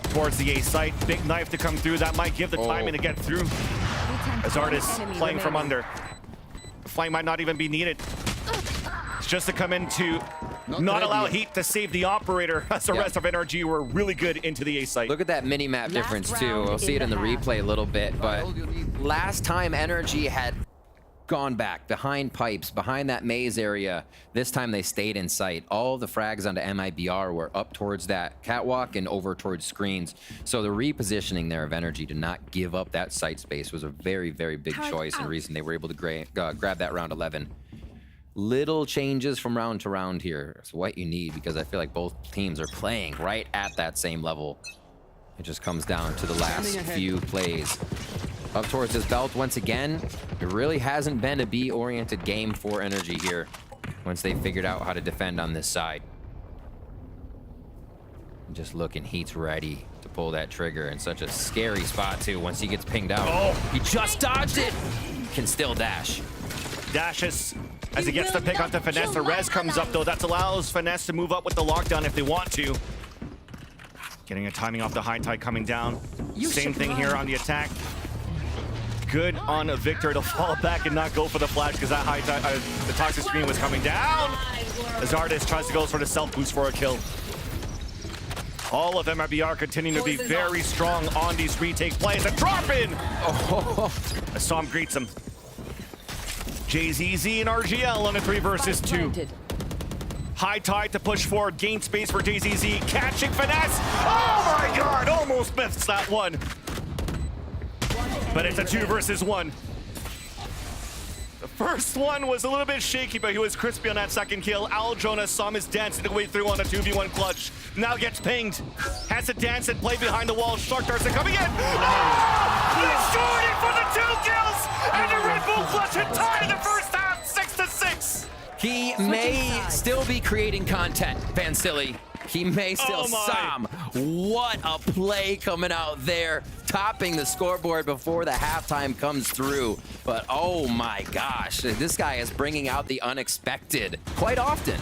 Speaker 12: towards the A site. Big knife to come through. That might give the timing to get through. As Artist playing from under. Flank might not even be needed. It's just to come in to not allow Heat to save the operator, as the rest of NRG were really good into the A site.
Speaker 13: Look at that mini-map difference, too. We'll see it in the replay a little bit, but last time NRG had gone back behind pipes, behind that maze area. This time they stayed in sight. All the frags onto MIBR were up towards that catwalk and over towards screens. So the repositioning there of NRG to not give up that site space was a very, very big choice and reason they were able to grab that round 11. Little changes from round to round here. It's what you need because I feel like both teams are playing right at that same level. It just comes down to the last few plays. Up towards his belt once again. It really hasn't been a B-oriented game for NRG here once they figured out how to defend on this side. Just looking, Heat's ready to pull that trigger in such a scary spot too once he gets pinged out.
Speaker 12: Oh,
Speaker 13: he just dodged it. Can still dash.
Speaker 12: Dashes as he gets the pick onto Finesse. The res comes up though. That allows Finesse to move up with the lockdown if they want to. Getting a timing off the high tide coming down. Same thing here on the attack. Good on Victor to fall back and not go for the flash because that high tide, the toxic screen was coming down. As Artist tries to go sort of self-boost for a kill. All of MIBR continuing to be very strong on these retake plays and drop in. As Som greets him. JZZ and RGL on a 3 versus 2. High tide to push forward, gain space for JZZ, catching Finesse. Oh my God, almost missed that one. But it's a 2 versus 1. The first one was a little bit shaky, but he was crispy on that second kill. Al Jonas saw him dancing the way through on a 2v1 clutch. Now gets pinged. Has to dance and play behind the wall. Shark Darts are coming in. Oh! He's shooting for the 2 kills! And the Red Bull clutch and tie in the first half, 6-6.
Speaker 13: He may still be creating content, Vansili. He may still. Som, what a play coming out there, topping the scoreboard before the halftime comes through. But oh my gosh, this guy is bringing out the unexpected quite often.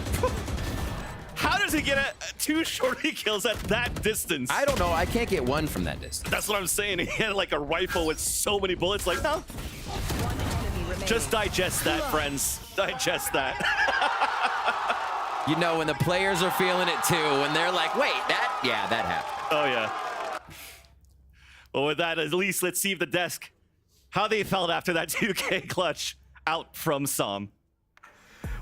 Speaker 12: How does he get 2 shorty kills at that distance?
Speaker 13: I don't know. I can't get one from that distance.
Speaker 12: That's what I'm saying. He had like a rifle with so many bullets. Like, no. Just digest that, friends. Digest that.
Speaker 13: You know, when the players are feeling it too, when they're like, wait, that happened.
Speaker 12: Oh, yeah. Well, with that, at least let's see the desk, how they felt after that 2K clutch out from Som.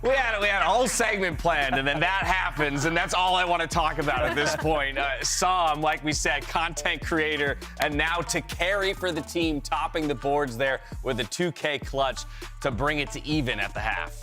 Speaker 3: We had a whole segment planned, and then that happens, and that's all I want to talk about at this point. Som, like we said, content creator, and now to carry for the team, topping the boards there with a 2K clutch to bring it to even at the half.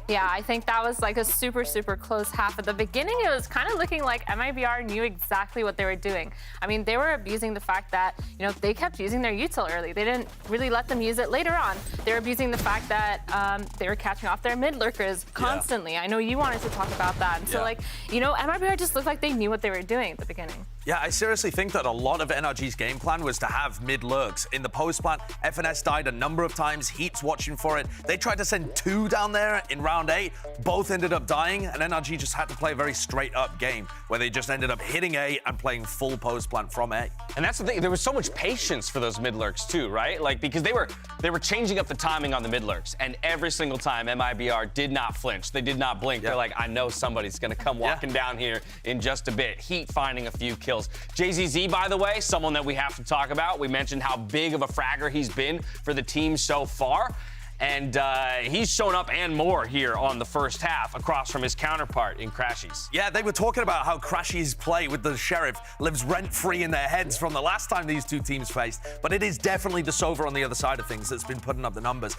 Speaker 5: Yeah, I think that was like a super, super close half. At the beginning, it was kind of looking like MIBR knew exactly what they were doing. I mean, they were abusing the fact that, you know, they kept using their util early. They didn't really let them use it later on. They were abusing the fact that they were catching off their mid lurkers constantly. Yeah. I know you wanted to talk about that. And so, like, you know, MIBR just looked like they knew what they were doing at the beginning.
Speaker 4: Yeah, I seriously think that a lot of NRG's game plan was to have mid lurks. In the post plan, FNS died a number of times. Heat's watching for it. They tried to send 2 down there in in round 8, both ended up dying, and NRG just had to play a very straight-up game where they just ended up hitting A and playing full post plant from A.
Speaker 3: And that's the thing. There was so much patience for those mid lurks too, right? Like, because they were changing up the timing on the mid lurks, and every single time MIBR did not flinch. They did not blink. They're like, I know somebody's gonna come walking down here in just a bit. Heat finding a few kills. JZZ, by the way, someone that we have to talk about. We mentioned how big of a fragger he's been for the team so far. And he's shown up and more here on the first half across from his counterpart in Crashies.
Speaker 4: Yeah, they were talking about how Crashies' play with the Sheriff lives rent-free in their heads from the last time these two teams faced, but it is definitely the Sova on the other side of things that's been putting up the numbers.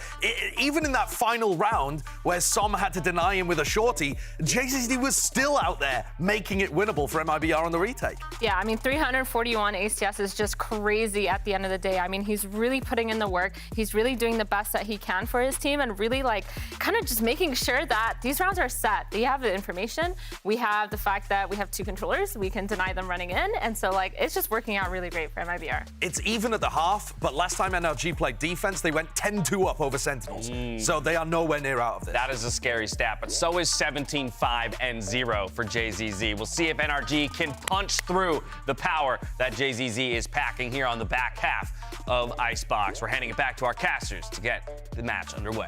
Speaker 4: Even in that final round where Som had to deny him with a shorty, JZZ was still out there making it winnable for MIBR on the retake.
Speaker 5: Yeah, I mean, 341 ACS is just crazy at the end of the day. I mean, he's really putting in the work. He's really doing the best that he can for his team and really like kind of just making sure that these rounds are set. They have the information. We have the fact that we have 2 controllers. We can deny them running in. And so like it's just working out really great for MIBR.
Speaker 4: It's even at the half, but last time NRG played defense, they went 10-2 up over Sentinels. So they are nowhere near out of this.
Speaker 3: That is a scary stat, but so is 17-5-0 for JZZ. We'll see if NRG can punch through the power that JZZ is packing here on the back half of Icebox. We're handing it back to our casters to get the match underway.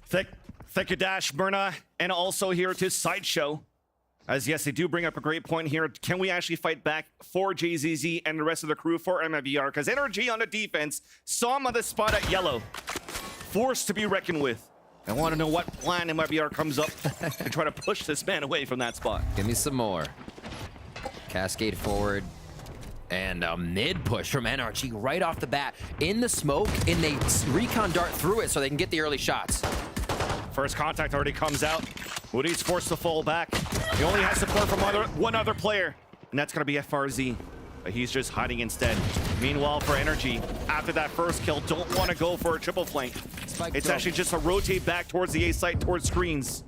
Speaker 12: Thank you, Dash, Myrna, and also here to Sideshow. As yes, they do bring up a great point here. Can we actually fight back for JZZ and the rest of the crew for MIBR? Because NRG on the defense, saw him on the spot at yellow. Forced to be reckoned with. I want to know what plan MIBR comes up to try to push this man away from that spot.
Speaker 13: Give me some more. Cascade forward. And a mid push from NRG right off the bat in the smoke, and they recon dart through it so they can get the early shots.
Speaker 12: First contact already comes out. Woody's forced to fall back. He only has support from one other player, and that's going to be FRZ. But he's just hiding instead. Meanwhile, for NRG, after that first kill, don't want to go for a triple flank. It's actually just a rotate back towards the A site, towards screens.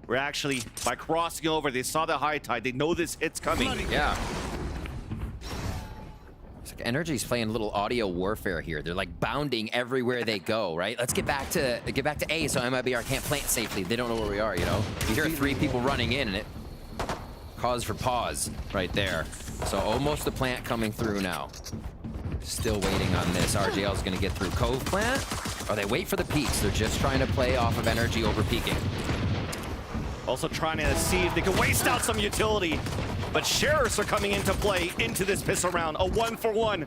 Speaker 12: We're actually, by crossing over, they saw the high tide. They know this hit's coming.
Speaker 13: Yeah. NRG's playing a little audio warfare here. They're like bounding everywhere they go, right? Let's get back to A so MIBR can't plant safely. They don't know where we are, you know? You hear 3 people running in and it cause for pause right there. So almost the plant coming through now. Still waiting on this. RJL's gonna get through Cove plant. Or they wait for the peaks. They're just trying to play off of NRG over peaking.
Speaker 12: Also trying to see if they can waste out some utility. But Sheriffs are coming into play into this pistol round. A 1-for-1,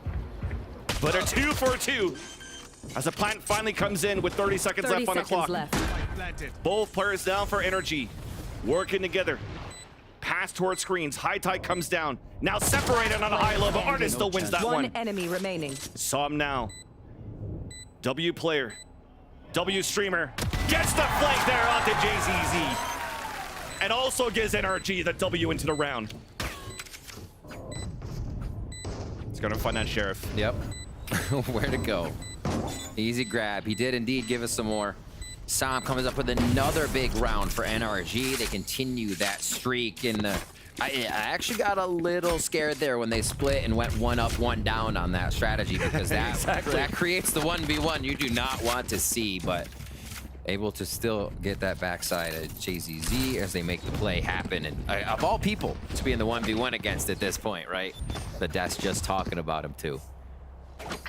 Speaker 12: but a 2-for-2. As the plant finally comes in with 30 seconds left on the clock. Both players down for NRG. Working together. Pass towards screens. High tide comes down. Now separated on a high level. Artist still wins that one.
Speaker 14: One enemy remaining.
Speaker 12: Saw him now. W player. W streamer. Gets the flank there onto JZZ. And also gives NRG the W into the round. It's gonna find that Sheriff.
Speaker 13: Yep. Where to go? Easy grab. He did indeed give us some more. Sam comes up with another big round for NRG. They continue that streak in the... I actually got a little scared there when they split and went 1 up, 1 down on that strategy because that, that creates the 1v1 you do not want to see, but able to still get that backside at JZZ as they make the play happen. And of all people to be in the 1v1 against at this point, right? But that's just talking about him too.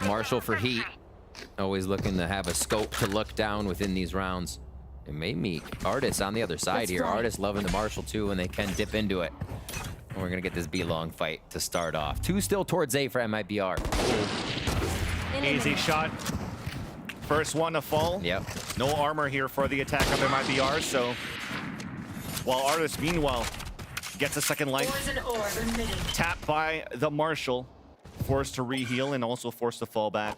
Speaker 13: Marshall for Heat. Always looking to have a scope to look down within these rounds. It may meet Artis on the other side here. Artis loving the Marshall too, and they can dip into it. And we're gonna get this B-long fight to start off. 2 still towards A for MIBR.
Speaker 12: Easy shot. First one to fall.
Speaker 13: Yep.
Speaker 12: No armor here for the attack of MIBR, so while Artis, meanwhile, gets a second life. Tapped by the Marshall. Forced to reheal and also forced to fall back.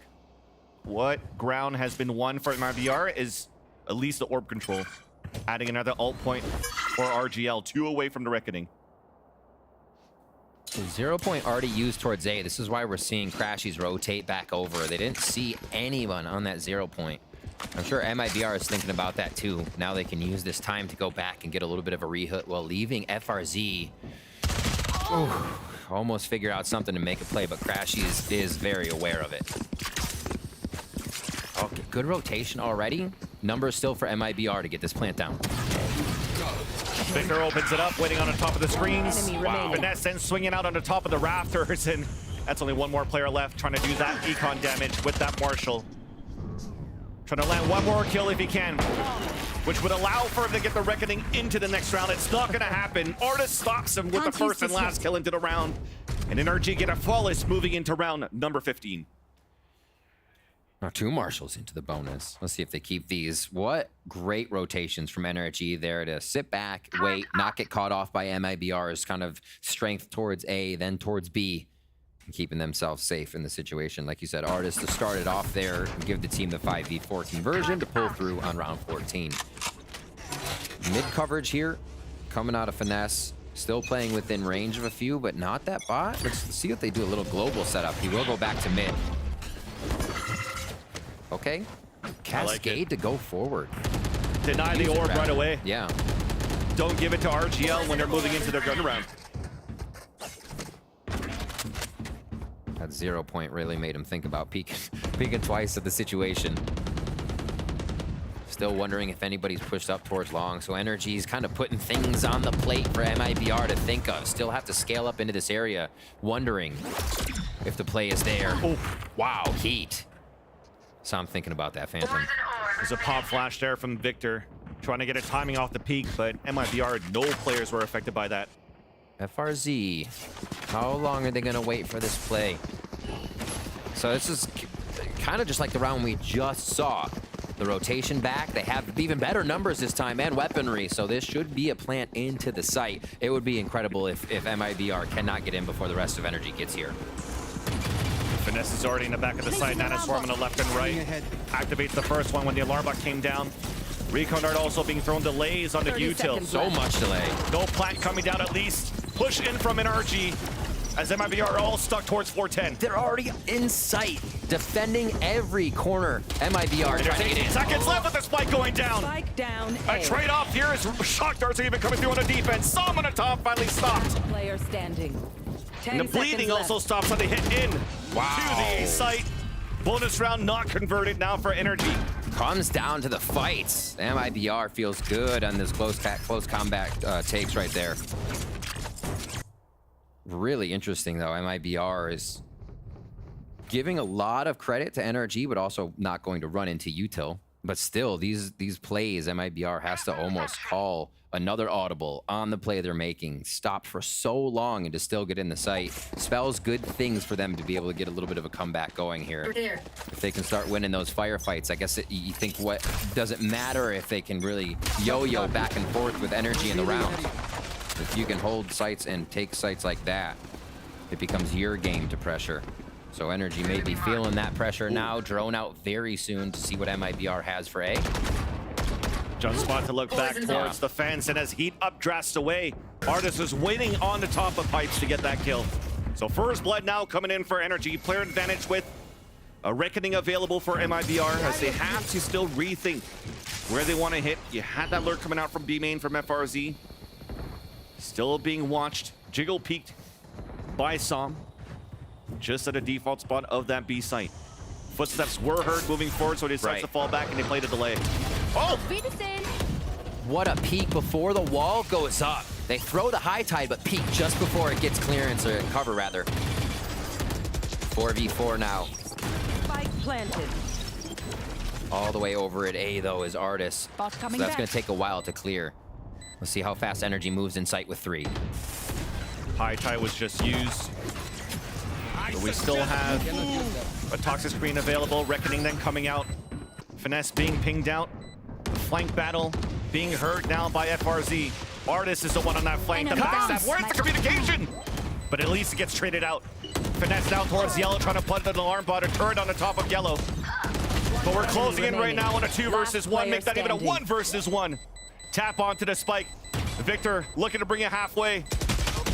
Speaker 12: What ground has been won for MIBR is at least the orb control. Adding another ult point for RGL. 2 away from the reckoning.
Speaker 13: 0 point already used towards A. This is why we're seeing Crashies rotate back over. They didn't see anyone on that 0 point. I'm sure MIBR is thinking about that too. Now they can use this time to go back and get a little bit of a re-hit while leaving FRZ. Almost figure out something to make a play, but Crashies is very aware of it. Okay, good rotation already. numbers still for MIBR to get this plant down.
Speaker 12: Victor opens it up, waiting on the top of the screens.
Speaker 14: Wow.
Speaker 12: Finesse then swinging out on the top of the rafters, and that's only one more player left trying to do that econ damage with that Marshall. Trying to land one more kill if he can, which would allow for him to get the Reckoning into the next round. It's not going to happen. Artis stops him with the first and last kill into the round. And NRG get a flawless moving into round number 15.
Speaker 13: Now 2 Marshals into the bonus. Let's see if they keep these. What great rotations from NRG there to sit back, wait, not get caught off by MIBR's kind of strength towards A, then towards B. Keeping themselves safe in the situation. Like you said, Artis to start it off there and give the team the 5v4 conversion to pull through on round 14. Mid coverage here, coming out of Finesse. Still playing within range of a few, but not that bot. Let's see if they do a little global setup. He will go back to mid. Okay. Cascade to go forward.
Speaker 12: Deny the orb right away.
Speaker 13: Yeah.
Speaker 12: Don't give it to RGL when they're moving into their gun round.
Speaker 13: That 0 point really made him think about peeking twice at the situation. Still wondering if anybody's pushed up towards long, so NRG's kind of putting things on the plate for MIBR to think of. Still have to scale up into this area, wondering if the play is there.
Speaker 12: Oh,
Speaker 13: wow, heat. So I'm thinking about that, Phantom.
Speaker 12: There's a pop flash there from Victor, trying to get a timing off the peak, but MIBR, no players were affected by that.
Speaker 13: FRZ, how long are they gonna wait for this play? So this is kind of just like the round we just saw. The rotation back, they have even better numbers this time and weaponry, so this should be a plant into the site. It would be incredible if MIBR cannot get in before the rest of NRG gets here.
Speaker 12: Finesse is already in the back of the site, Nana Swarm on the left and right. Activates the first one when the alarm bot came down. Recon Dart also being thrown, delays on the util.
Speaker 13: So much delay.
Speaker 12: No plant coming down at least. Push in from NRG as MIBR are all stuck towards 410.
Speaker 13: They're already in sight, defending every corner. MIBR trying to get in.
Speaker 12: Seconds left with the spike going down.
Speaker 14: Spike down.
Speaker 12: A trade-off here as shock darts are even coming through on the defense. Some on the top finally stopped.
Speaker 14: Player standing.
Speaker 12: And the bleeding also stops on the hit in to the A site. Bonus round not converted now for NRG.
Speaker 13: Comes down to the fights. MIBR feels good on this close combat takes right there. Really interesting though. MIBR is giving a lot of credit to NRG, but also not going to run into util. But still, these plays, MIBR has to almost call another audible on the play they're making. Stopped for so long and to still get in the site. Spells good things for them to be able to get a little bit of a comeback going here. If they can start winning those firefights, I guess you think what doesn't matter if they can really yo-yo back and forth with energy in the round. If you can hold sites and take sites like that, it becomes your game to pressure. So NRG may be feeling that pressure now. Drone out very soon to see what MIBR has for A.
Speaker 12: Just spot to look back towards the fence, and as heat updrafts away, Artis is waiting on the top of pipes to get that kill. So first blood now coming in for NRG. Player advantage with a Reckoning available for MIBR as they have to still rethink where they want to hit. You had that lurk coming out from B main from FRZ. Still being watched. Jiggle peeked by Som. Just at a default spot of that B site. Footsteps were heard moving forward, so they start to fall back and they play the delay. Oh!
Speaker 13: What a peek before the wall goes up. They throw the high tide, but peek just before it gets clearance, or cover rather. 4v4 now.
Speaker 14: Spike planted.
Speaker 13: All the way over at A though is Artis. So that's gonna take a while to clear. Let's see how fast NRG moves in sight with 3.
Speaker 12: High tide was just used. But we still have a toxic screen available. Reckoning then coming out. Finesse being pinged out. The flank battle being heard now by FRZ. Artis is the one on that flank. The backstab. Where's the communication? But at least it gets traded out. Finesse down towards yellow, trying to put an alarm bot, a turret on the top of yellow. But we're closing in right now on a 2 versus 1. Make that even a 1 versus 1. Tap onto the spike. Victor looking to bring it halfway.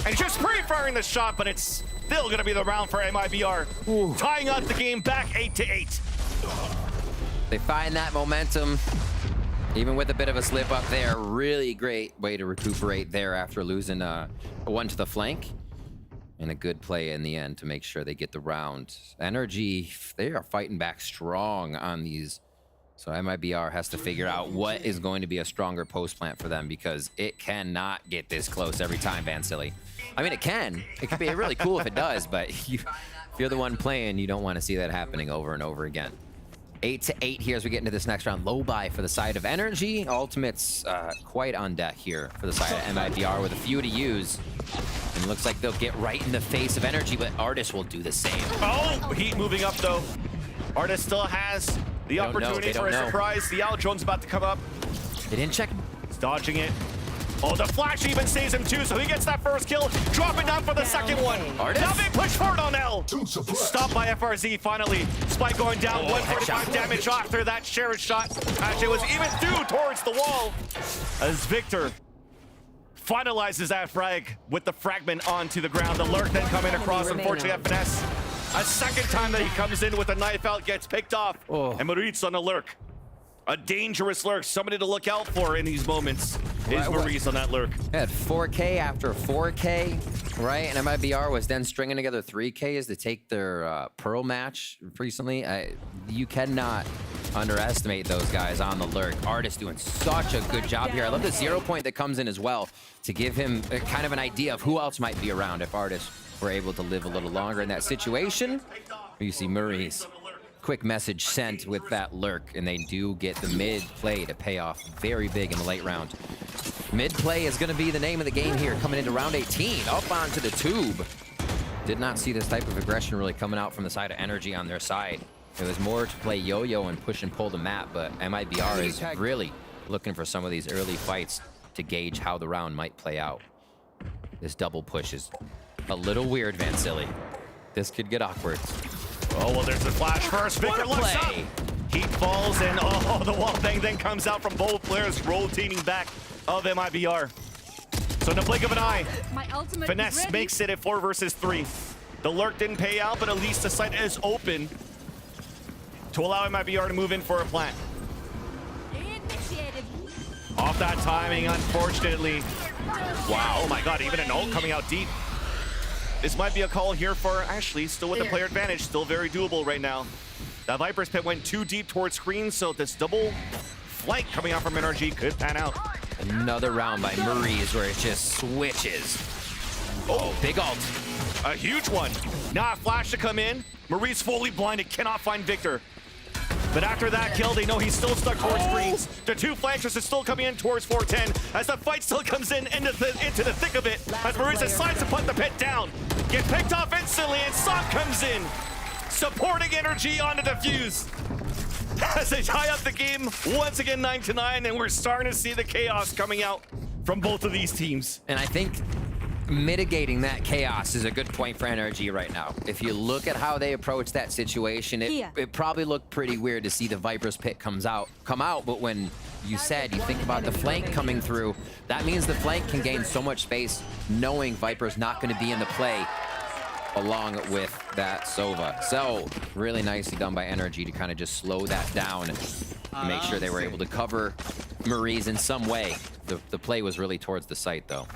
Speaker 12: And just pre-firing the shot, but it's still going to be the round for MIBR. Tying up the game back 8-8.
Speaker 13: They find that momentum, even with a bit of a slip up there. Really great way to recuperate there after losing one to the flank. And a good play in the end to make sure they get the round. NRG, they are fighting back strong on these So MIBR has to figure out what is going to be a stronger post plant for them, because it cannot get this close every time, Vansily. I mean, it can. It could be really cool if it does, but if you're the one playing, you don't want to see that happening over and over again. 8-8 here as we get into this next round. Low buy for the side of NRG. Ultimates quite on deck here for the side of MIBR with a few to use. And it looks like they'll get right in the face of NRG, but Artis will do the same.
Speaker 12: Oh, Heat moving up though. Artis still has the opportunity for a surprise. The out drone's about to come up.
Speaker 13: They didn't check.
Speaker 12: He's dodging it. Oh, the flash even saves him too, so he gets that first kill. Dropping down for the second one.
Speaker 13: Artis?
Speaker 12: Now they push forward on L. Stopped by FRZ finally. Spike going down, 145 damage after that Sheriff shot. Actually, was even through towards the wall. As Victor finalizes that frag with the fragment onto the ground. The lurk then coming across, unfortunately at Finesse. A second time that he comes in with a knife out, gets picked off. And Maurice on the lurk. A dangerous lurk, somebody to look out for in these moments is Maurice on that lurk.
Speaker 13: Had 4K after 4K, right? And MIBR was then stringing together 3Ks to take their Pearl match recently. You cannot underestimate those guys on the lurk. Artis doing such a good job here. I love the 0 point that comes in as well to give him kind of an idea of who else might be around if Artis were able to live a little longer in that situation. You see Maurice. Quick message sent with that lurk, and they do get the mid play to pay off very big in the late round. Mid play is going to be the name of the game here coming into round 18. Up onto the tube. Did not see this type of aggression really coming out from the side of NRG on their side. It was more to play yo-yo and push and pull the map, but MIBR is really looking for some of these early fights to gauge how the round might play out. This double push is a little weird, Vansily. This could get awkward.
Speaker 12: Oh, well, there's the flash first. Victor looks up. Heat falls, and oh, the wall bang then comes out from both players rotating back of MIBR. So in the blink of an eye, Finesse makes it at 4 versus 3. The lurk didn't pay out, but at least the site is open to allow MIBR to move in for a plant. Off that timing, unfortunately. Wow, oh my god, even an ult coming out deep. This might be a call here for Ashley, still with the player advantage, still very doable right now. That Viper's pit went too deep towards screen, so this double flank coming out from NRG could pan out.
Speaker 13: Another round by Maurice where it just switches. Oh, big ult.
Speaker 12: A huge one. Now a flash to come in. Maurice fully blinded, cannot find Victor. But after that kill, they know he's still stuck towards screens. The two flankers are still coming in towards 410 as the fight still comes in into the thick of it. As Maurice decides to put the pit down. Get picked off instantly, and Sock comes in, supporting NRG onto the fuse. As they tie up the game, once again 9-9, and we're starting to see the chaos coming out from both of these teams.
Speaker 13: And I think mitigating that chaos is a good point for NRG right now. If you look at how they approach that situation, it probably looked pretty weird to see the Viper's pit come out, but when you think about the flank coming through, that means the flank can gain so much space knowing Viper's not going to be in the play along with that Sova. So really nicely done by NRG to kind of just slow that down and make sure they were able to cover Maurice in some way. The play was really towards the site though.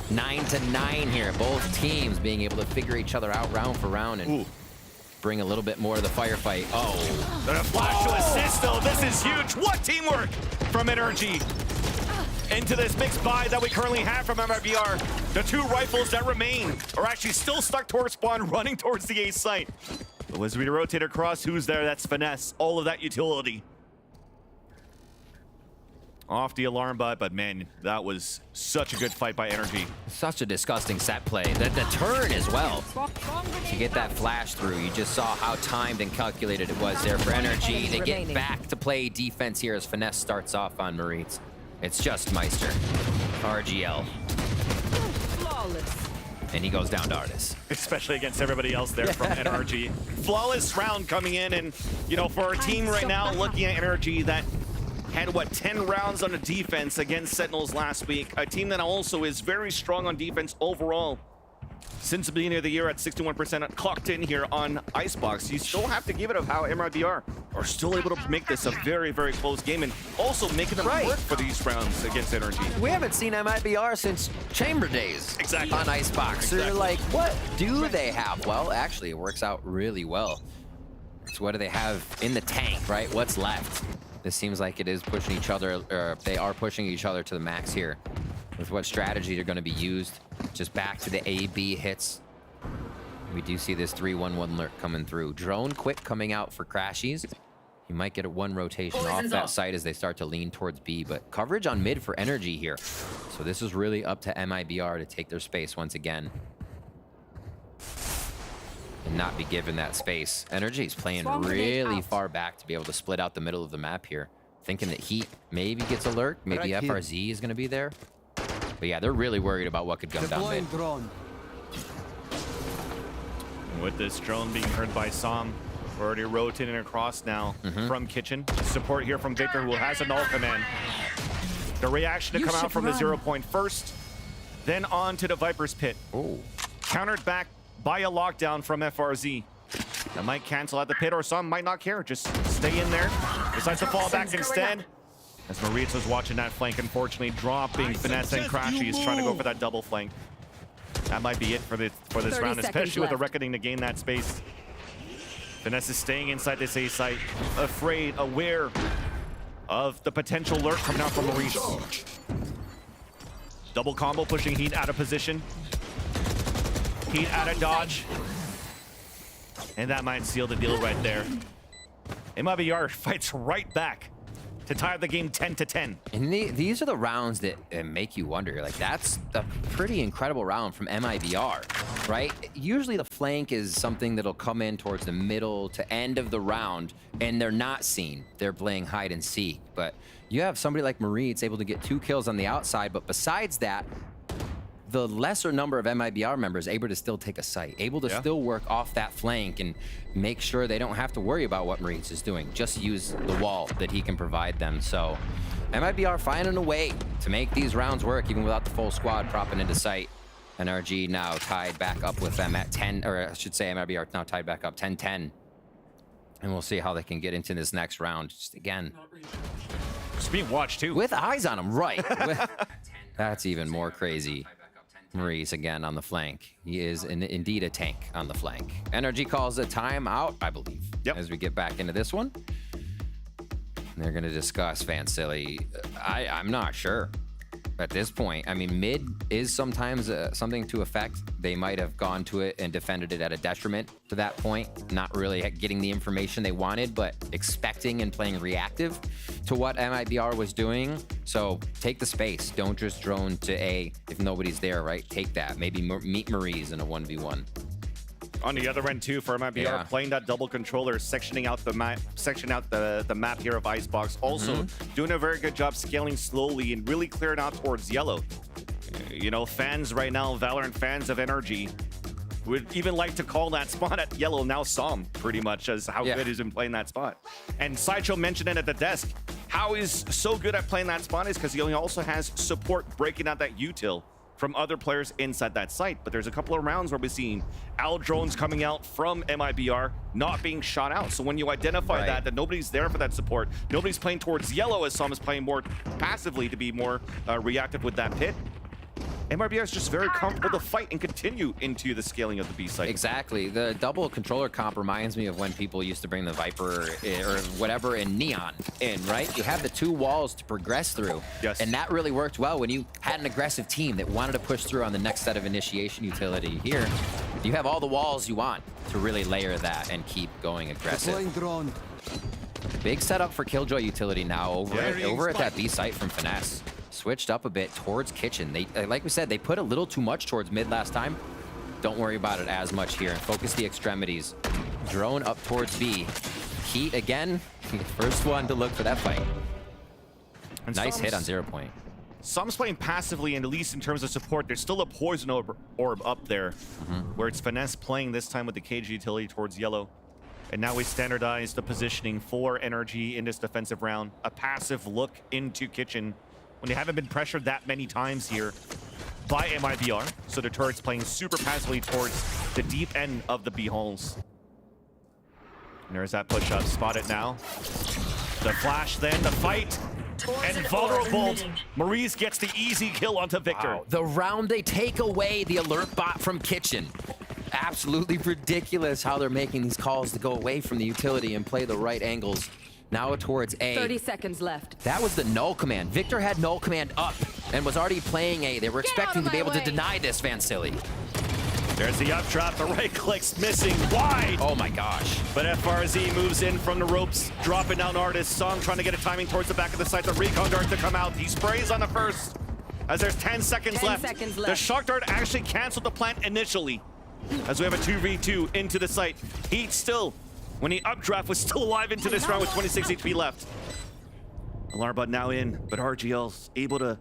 Speaker 13: 9-9 here. Both teams being able to figure each other out round for round and bring a little bit more to the firefight. Oh.
Speaker 12: And a flash to assist though. This is huge. What teamwork from NRG. Into this mixed buy that we currently have from MIBR. The two rifles that remain are actually still stuck towards spawn, running towards the A site. But as we rotate across, who's there? That's Finesse. All of that utility. Off the alarm bot, but man, that was such a good fight by NRG.
Speaker 13: Such a disgusting set play. The turn as well. To get that flash through, you just saw how timed and calculated it was there for NRG to get back to play defense here as Finesse starts off on Maurice. It's just Meister. RGL.
Speaker 14: Flawless.
Speaker 13: And he goes down to Artis.
Speaker 12: Especially against everybody else there from NRG. Flawless round coming in, and you know, for a team right now looking at NRG that had, what, 10 rounds on the defense against Sentinels last week. A team that also is very strong on defense overall. Since the beginning of the year at 61% clocked in here on Icebox. You still have to give it of how MIBR are still able to make this a very, very close game and also making them work for these rounds against NRG.
Speaker 13: We haven't seen MIBR since Chamber days on Icebox. So you're like, what do they have? Well, actually, it works out really well left? What do they have in the tank, right? What's left? This seems like it is pushing each other, or they are pushing each other to the max here. With what strategy they're going to be used. Just back to the A-B hits. We do see this 3-1-1 lurk coming through. Drone quick coming out for Crashies. You might get a one rotation off that site as they start to lean towards B, but coverage on mid for NRG here. So this is really up to MIBR to take their space once again. And not be given that space. NRG is playing really far back to be able to split out the middle of the map here. Thinking that Heat maybe gets a lurk, maybe FRZ is going to be there. But yeah, they're really worried about what could come down mid.
Speaker 12: With this drone being heard by Som, we're already rotating across now from Kitchen. Support here from Victor, who has an ult command. The reaction to come out from the 0 point first, then on to the Viper's Pit.
Speaker 13: Oh.
Speaker 12: Countered back by a lockdown from FRZ. That might cancel out the pit, or some might not care. Just stay in there. Decides to fall back instead. As Moritz was watching that flank, unfortunately dropping Finesse and Crashy is trying to go for that double flank. That might be it for this round, especially with the Reckoning to gain that space. Finesse is staying inside this A site, afraid, aware of the potential lurk coming out from Maurice. Double combo pushing Heat out of position. Heat out of dodge. And that might seal the deal right there. MIBR fights right back to tie up the game 10-10.
Speaker 13: And these are the rounds that make you wonder. Like, that's a pretty incredible round from MIBR, right? Usually the flank is something that'll come in towards the middle to end of the round, and they're not seen. They're playing hide and seek. But you have somebody like Moritz able to get 2 kills on the outside, but besides that, the lesser number of MIBR members able to still take a site, able to still work off that flank and make sure they don't have to worry about what Moritz is doing. Just use the wall that he can provide them. So MIBR finding a way to make these rounds work even without the full squad propping into sight. NRG now tied back up with them at 10, or I should say MIBR now tied back up 10-10. And we'll see how they can get into this next round. Just again,
Speaker 12: Just being watched too.
Speaker 13: with eyes on him, right? That's even more crazy. Maurice again on the flank. He is indeed a tank on the flank. NRG calls a timeout, I believe, as we get back into this one. And they're going to discuss Vansili. I'm not sure at this point. I mean, mid is sometimes something to affect. They might have gone to it and defended it at a detriment to that point. Not really getting the information they wanted, but expecting and playing reactive to what MIBR was doing. So take the space. Don't just drone to A if nobody's there, right? Take that. Maybe meet Maurice in a 1v1.
Speaker 12: On the other end too, for MIBR, playing that double controller, sectioning out the map here of Icebox. Also doing a very good job scaling slowly and really clearing out towards yellow. You know, fans right now, Valorant fans of NRG, would even like to call that spot at yellow now Som, pretty much, as how good he's been playing that spot. And Sideshow mentioned it at the desk. How he's so good at playing that spot is because he also has support breaking out that util from other players inside that site. But there's a couple of rounds where we've seen Owl drones coming out from MIBR not being shot out. So when you identify that nobody's there for that support, nobody's playing towards yellow as Som is playing more passively to be more reactive with that pit, MIBR is just very comfortable to fight and continue into the scaling of the B site.
Speaker 13: Exactly. The double controller comp reminds me of when people used to bring the Viper or whatever in Neon in, right? You have the 2 walls to progress through.
Speaker 12: Yes.
Speaker 13: And that really worked well when you had an aggressive team that wanted to push through on the next set of initiation utility. Here, you have all the walls you want to really layer that and keep going aggressive.
Speaker 2: Drone.
Speaker 13: Big setup for Killjoy utility now over at that B site from Finesse. Switched up a bit towards Kitchen. They, like we said, they put a little too much towards mid last time. Don't worry about it as much here. Focus the extremities. Drone up towards B. Heat again. First one to look for that fight. And nice hit on 0 point.
Speaker 12: Som's playing passively, and at least in terms of support, there's still a poison orb up there, where it's Finesse playing this time with the KG utility towards yellow. And now we standardize the positioning for NRG in this defensive round. A passive look into Kitchen when they haven't been pressured that many times here by MIBR. So the turret's playing super passively towards the deep end of the B holes. And there's that push up. Spot it now. The flash, then the fight. And vulnerable, Maurice gets the easy kill onto Victor.
Speaker 13: Wow. The round they take away the alert bot from Kitchen. absolutely ridiculous how they're making these calls to go away from the utility and play the right angles. Now towards A.
Speaker 14: 30 seconds left.
Speaker 13: That was the null command. Victor had null command up and was already playing A. They were expecting to be able to deny this, Vansili.
Speaker 12: There's the up drop, the right click's missing wide.
Speaker 13: Oh my gosh.
Speaker 12: But FRZ moves in from the ropes, dropping down Artist. Song trying to get a timing towards the back of the site. The recon dart to come out. He sprays on the first as there's 10 seconds left. The shock dart actually canceled the plant initially as we have a 2v2 into the site. Heat still, when he updraft, was still alive into this round with 26 HP left. Alarm bot now in, but RGL's able to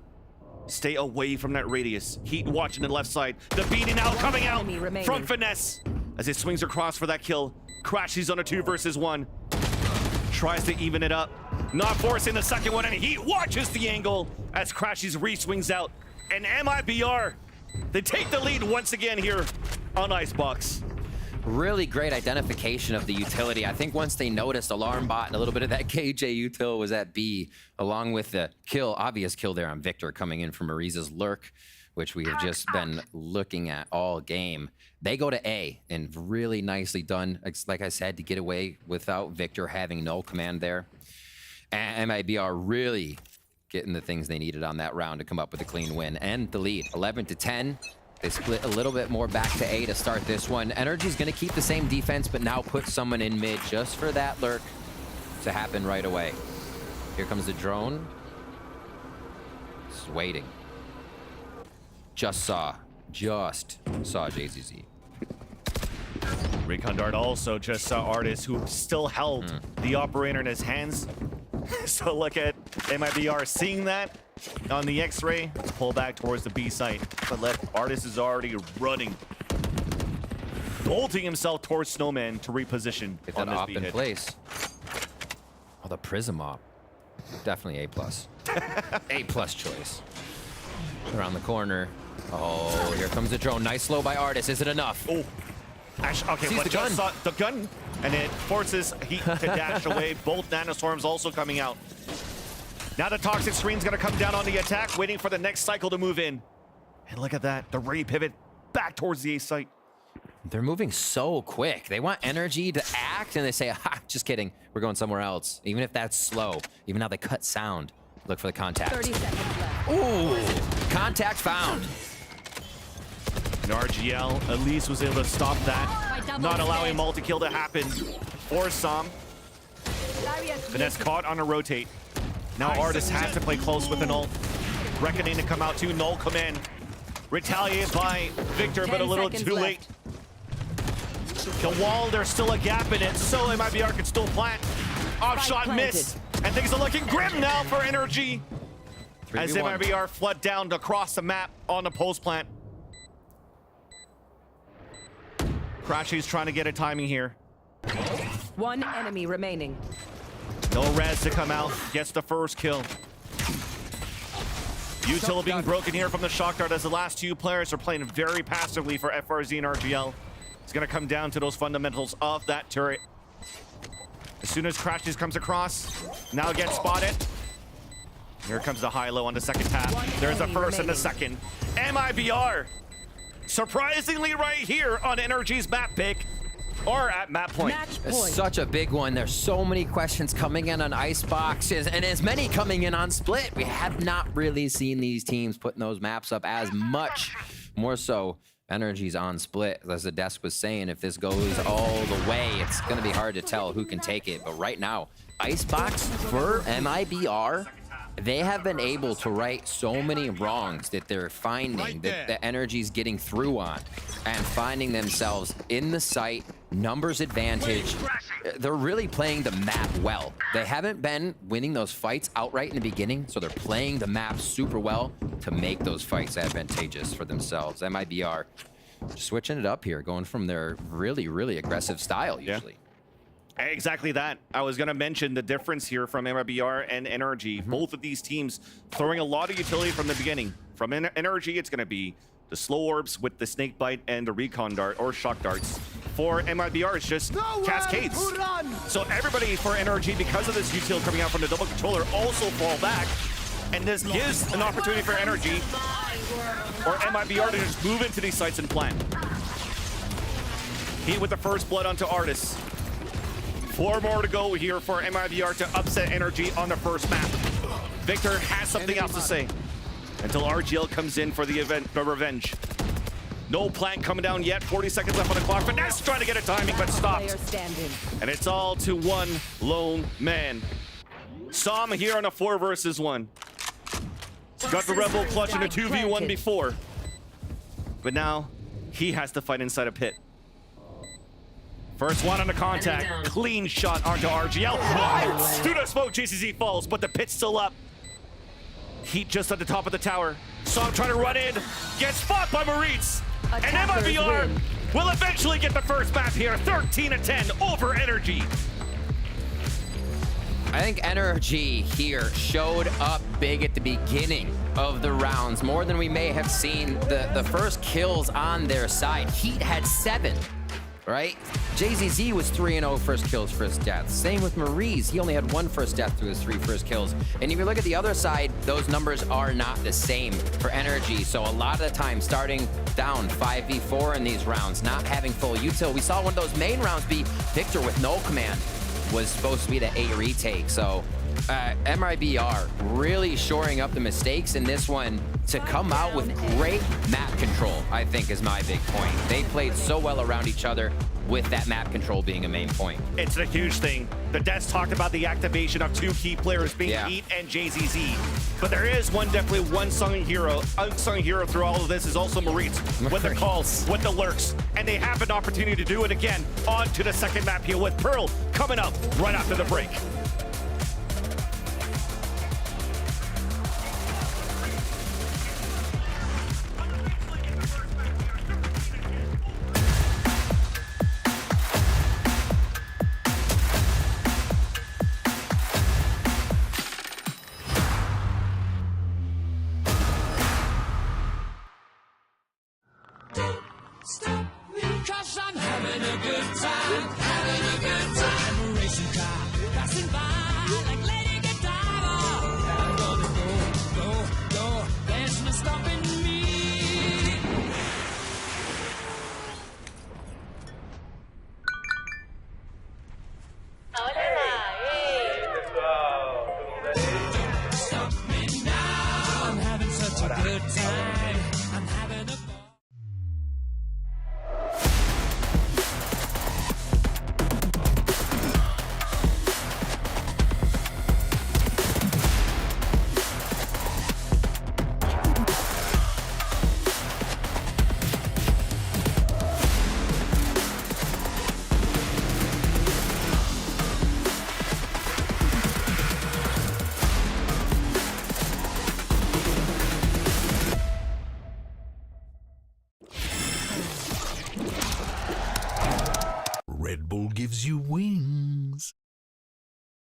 Speaker 12: stay away from that radius. Heat watching the left side. The beating out coming out from Finesse as he swings across for that kill. Crashes on a 2 versus 1. Tries to even it up. Not forcing the second one, and Heat watches the angle as Crashes re-swings out. And MIBR, they take the lead once again here on Icebox.
Speaker 13: Really great identification of the utility. I think once they noticed Alarm Bot and a little bit of that KJ util was at B, along with the kill, obvious kill there on Victor coming in from Ariza's lurk, which we have just been looking at all game. They go to A, and really nicely done, like I said, to get away without Victor having null command there. And MIBR really getting the things they needed on that round to come up with a clean win and the lead, 11-10. They split a little bit more back to A to start this one. NRG's gonna keep the same defense, but now put someone in mid just for that lurk to happen right away. Here comes the drone. Just waiting. Just saw JZZ.
Speaker 12: Recon Dart also just saw Artist, who still held the operator in his hands. So look at MIBR seeing that on the X-ray. Pull back towards the B site. But Artist is already running. Bolting himself towards Snowman to reposition
Speaker 13: Get
Speaker 12: on
Speaker 13: that
Speaker 12: this
Speaker 13: op
Speaker 12: B
Speaker 13: in
Speaker 12: hit.
Speaker 13: place. Oh, the Prism op. Definitely A+. A+ choice. Around the corner. Oh, here comes the drone. Nice slow by Artist. Is it enough?
Speaker 12: Oh. Okay,
Speaker 13: Sees
Speaker 12: but
Speaker 13: the
Speaker 12: just
Speaker 13: gun.
Speaker 12: saw the gun, and it forces Heat to dash away. Both nanostorms also coming out. Now the toxic screen's gonna come down on the attack, waiting for the next cycle to move in. And look at that, the re-pivot back towards the A site.
Speaker 13: They're moving so quick. They want NRG to act, and they say, ha, just kidding. We're going somewhere else. Even if that's slow. Even how they cut sound. Look for the contact.
Speaker 14: 30 seconds left.
Speaker 13: Ooh, contact found.
Speaker 12: And RGL at least was able to stop that, not allowing multi-kill to happen. Or Som. Finesse caught on a rotate. Now Artist has to play close with an ult. Reckoning to come out too, null command. Retaliated by Victor, but a little too late. The wall, there's still a gap in it, so MIBR can still plant. Off shot miss, and things are looking grim now for NRG. As MIBR flood down across the map on the post plant. Crashy's trying to get a timing here.
Speaker 14: One enemy remaining.
Speaker 12: No res to come out, gets the first kill. Util being broken here from the shock dart as the last two players are playing very passively for FRZ and RGL. It's gonna come down to those fundamentals of that turret. As soon as Crashes comes across, now gets spotted. Here comes the high-low on the second tap. There's the first and the second. MIBR, surprisingly right here on NRG's map pick, or at map point.
Speaker 13: It's such a big one. There's so many questions coming in on Icebox, and as many coming in on Split. We have not really seen these teams putting those maps up as much. More so, NRG's on Split. As the desk was saying, if this goes all the way, it's going to be hard to tell who can take it. But right now, Icebox for MIBR, they have been able to right so many wrongs that they're finding that the NRG's getting through on and finding themselves in the site, numbers advantage. They're really playing the map well. They haven't been winning those fights outright in the beginning, so they're playing the map super well to make those fights advantageous for themselves. MIBR switching it up here, going from their really, really aggressive style usually.
Speaker 12: Exactly that. I was going to mention the difference here from MIBR and NRG. Both of these teams throwing a lot of utility from the beginning. From NRG, it's going to be the slow orbs with the snake bite and the recon dart or shock darts. For MIBR, it's just cascades. So everybody for NRG, because of this util coming out from the double controller, also fall back. And this gives an opportunity for NRG or MIBR to just move into these sites and plant. He with the first blood onto Artis. 4 more to go here for MIBR to upset NRG on the first map. Victor has something else to say until RGL comes in for the revenge. No plant coming down yet. 40 seconds left on the clock. Finesse trying to get a timing, but stopped. And it's all to one lone man. Saw him here on a 4 versus 1. Got the Rebel clutch in a 2v1 before. But now he has to fight inside a pit. First one on the contact. Clean shot onto RGL. Through the smoke, JCZ falls, but the pit's still up. Heat just at the top of the tower. Saw him trying to run in. Gets fought by Maurice. And MIBR will eventually get the first map here. 13-10 over NRG.
Speaker 13: I think NRG here showed up big at the beginning of the rounds, more than we may have seen the first kills on their side. Heat had 7, right? JZZ was 3-0 first kills, first deaths. Same with Maurice. He only had 1 first death through his 3 first kills. And if you look at the other side, those numbers are not the same for NRG. So a lot of the time, starting down 5v4 in these rounds, not having full util. We saw one of those main rounds be Victor with no command. Was supposed to be the A retake. So MIBR really shoring up the mistakes in this one to come out with great map control, I think is my big point. They played so well around each other with that map control being a main point.
Speaker 12: It's a huge thing. The Devs talked about the activation of 2 key players being Heat and JZZ. But there is definitely one unsung hero through all of this is also Maurice. With the calls, with the lurks. And they have an opportunity to do it again. On to the second map here with Pearl coming up right after the break.
Speaker 15: Red Bull gives you wings.